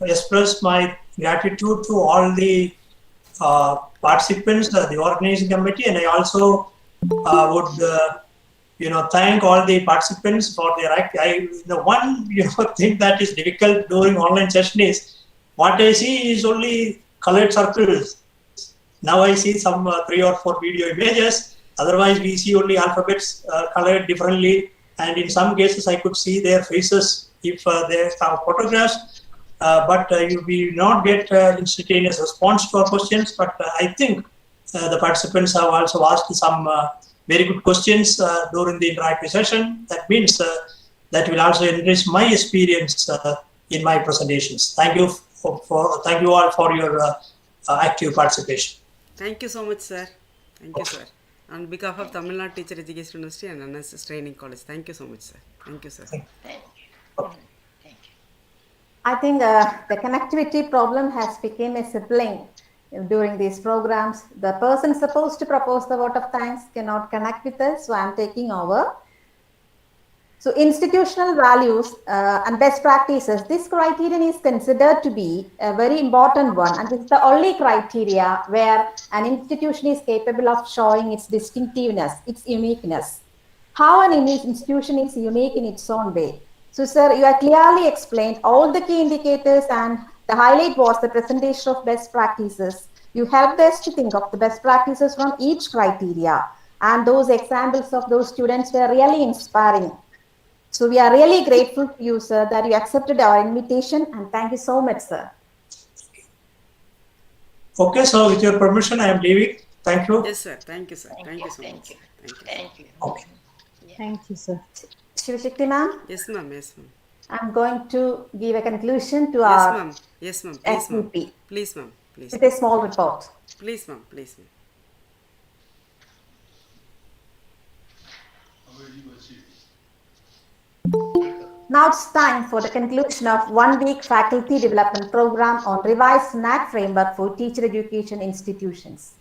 express my gratitude to all the participants, the organizing committee, and I also would thank all the participants for their act. The one thing that is difficult during online session is what I see is only colored circles. Now I see some 3 or 4 video images. Otherwise, we see only alphabets colored differently, and in some cases, I could see their faces if they have photographs. But you will not get instantaneous response to our questions. But I think the participants have also asked some very good questions during the interactive session. That means that will also enrich my experience in my presentations. Thank you thank you all for your active participation. Thank you so much, sir. Thank you, sir. On behalf of Tamil Nadu Teacher Education University and NSS Training College, thank you so much, sir. Thank you, sir. I think the connectivity problem has become a sibling during these programs. The person supposed to propose the vote of thanks cannot connect with us, so I'm taking over. So institutional values and best practices, this criterion is considered to be a very important one, and this is the only criteria where an institution is capable of showing its distinctiveness, its uniqueness. How an institution is unique in its own way. So, sir, you have clearly explained all the key indicators, and the highlight was the presentation of best practices. You helped us to think of the best practices from each criteria, and those examples of those students were really inspiring. So we are really grateful to you, sir, that you accepted our invitation, and thank you so much, sir. Okay, so with your permission, I am leaving. Thank you. Yes, sir. Thank you, sir. Thank you so much. Thank you. Okay. Thank you, sir. Shivashakti ma'am, Yes, ma'am. Yes, ma'am. I'm going to give a conclusion to Yes, our ma'am. Yes, ma'am. Please, ma'am. FVP Please, ma'am. Please. with a small report. Please, ma'am. Please, ma'am. Now it's time for the conclusion of 1-week faculty development program on revised NAC framework for teacher education institutions.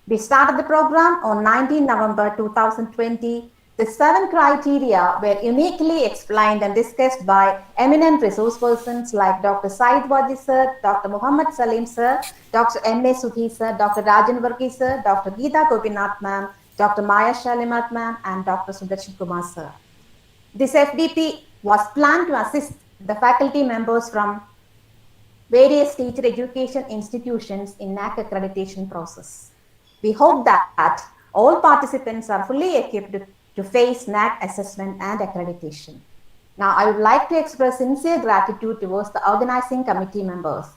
We started the program on 19 November 2020. The 7 criteria were uniquely explained and discussed by eminent resource persons like Dr. Said Waji sir, Dr. Muhammad Salim sir, Dr. M.A. Sudhi sir, Dr. Rajan Varghese sir, Dr. Geeta Gopinath ma'am, Dr. Maya Shalimat ma'am, and Dr. Sudarshan Kumar sir. This FDP was planned to assist the faculty members from various teacher education institutions in NAC accreditation process. We hope that all participants are fully equipped to face NAC assessment and accreditation. Now, I would like to express sincere gratitude towards the organizing committee members.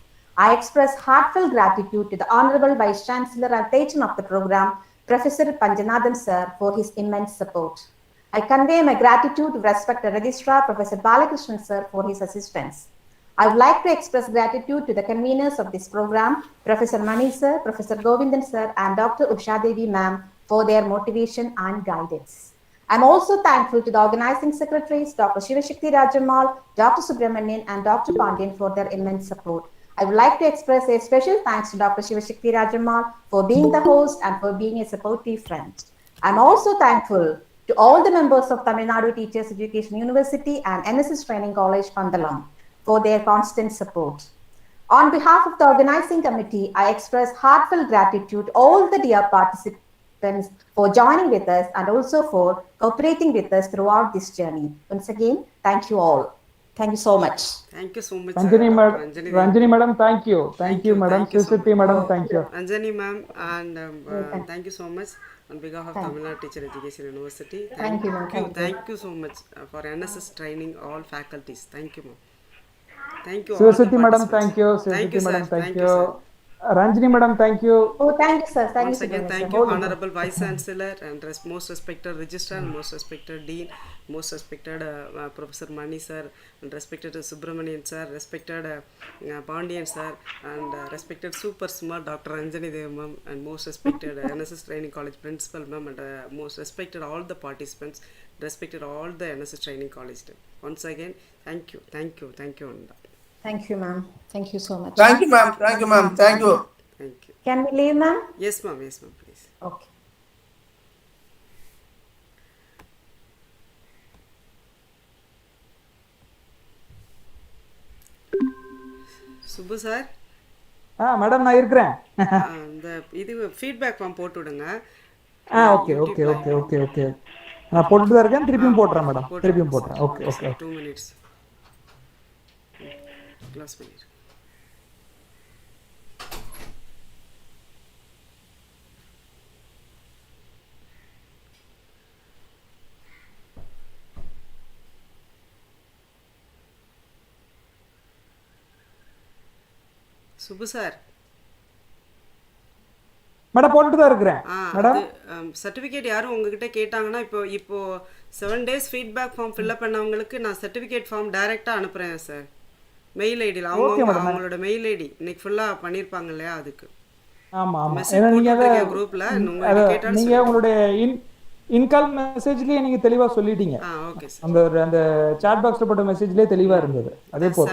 I express heartfelt gratitude to the Honorable Vice Chancellor and patron of the program, Professor Panjanathan Sir, for his immense support. I convey my gratitude to respected Registrar, Professor Balakrishnan Sir, for his assistance. I would like to express gratitude to the conveners of this program, Professor Mani Sir, Professor Govindan Sir, and Dr. Usha Devi Ma'am for their motivation and guidance. I'm also thankful to the organizing secretaries, Dr. Shivashakti Rajamal, Dr. Subramanian, and Dr. Pandian for their immense support. I would like to express a special thanks to Dr. Shivashakti Rajamal for being the host and for being a supportive friend. I'm also thankful to all the members of Tamil Nadu Teachers Education University and NSS Training College, Pandalam, for their constant support. On behalf of the organizing committee, I express heartfelt gratitude to all the dear participants for joining with us and also for cooperating with us throughout this journey. Once again, thank you all. Thank you so much. Thank you so much. Ranjani madam, thank you. Thank you, madam. Srishti madam, thank you. Ranjani ma'am, and thank you so much on behalf of Tamil Nadu Teacher Education University. Thank you, ma'am. Thank you so much for NSS training all faculties. Thank you, ma'am. Thank you. Srishti madam, thank you. Srishti madam, thank you. Ranjani madam, thank you. Oh, thank you, sir. Thank Once you, again, sir. thank you, Honorable Vice Chancellor and most respected Registrar, and most respected Dean, most respected Professor Mani sir, and respected Subramanian sir, respected Pandian sir, and respected super smart Dr. Anjani Dev ma'am, and most respected NSS Training College Principal ma'am, and most respected all the participants, respected all the NSS Training College team. Once again, thank you, thank you, thank you, Ananda. Thank you, ma'am. Thank you so much. Thank you, ma'am. Thank you, ma'am. Thank you. Thank you. Can we leave, ma'am? Yes, ma'am. Yes, ma'am. Please. Okay. Subbu sir. Madam, நான் இருக்கிறேன். இந்த இது feedback form போட்டு விடுங்க. Okay okay okay okay okay. நான் போட்டுட்டு தான் இருக்கேன். திருப்பியும் போடுறேன் மேடம். திருப்பியும் போடுறேன். Okay okay. 2 minutes. க்ளோஸ் பண்ணிடு. சுபு சார் மேடம் போட்டுட்டு தான் இருக்கிறேன். மேடம் சர்டிஃபிகேட் யாரும் உங்ககிட்ட கேட்டாங்கன்னா இப்போ 7 days ஃபீட்பேக் ஃபார்ம் ஃபில்அப் பண்ணவங்களுக்கு நான் சர்டிஃபிகேட் ஃபார்ம் டைரெக்டாக அனுப்புகிறேன் சார். மெயில் ஐடியில் அவங்களோட மெயில் ஐடி இன்னைக்கு ஃபுல்லாக பண்ணியிருப்பாங்க இல்லையா அதுக்கு. ஆமாம் ஆமாம். ஏன்னா நீங்கள் குரூப்பில் நீங்கள் உங்களுடைய இன்கால் மெசேஜ்லேயே நீங்கள் தெளிவாக சொல்லிட்டீங்க. Okay sir. அந்த சாட் பாக்ஸில் போட்ட மெசேஜ்லேயே தெளிவாக இருந்தது. அதே போல்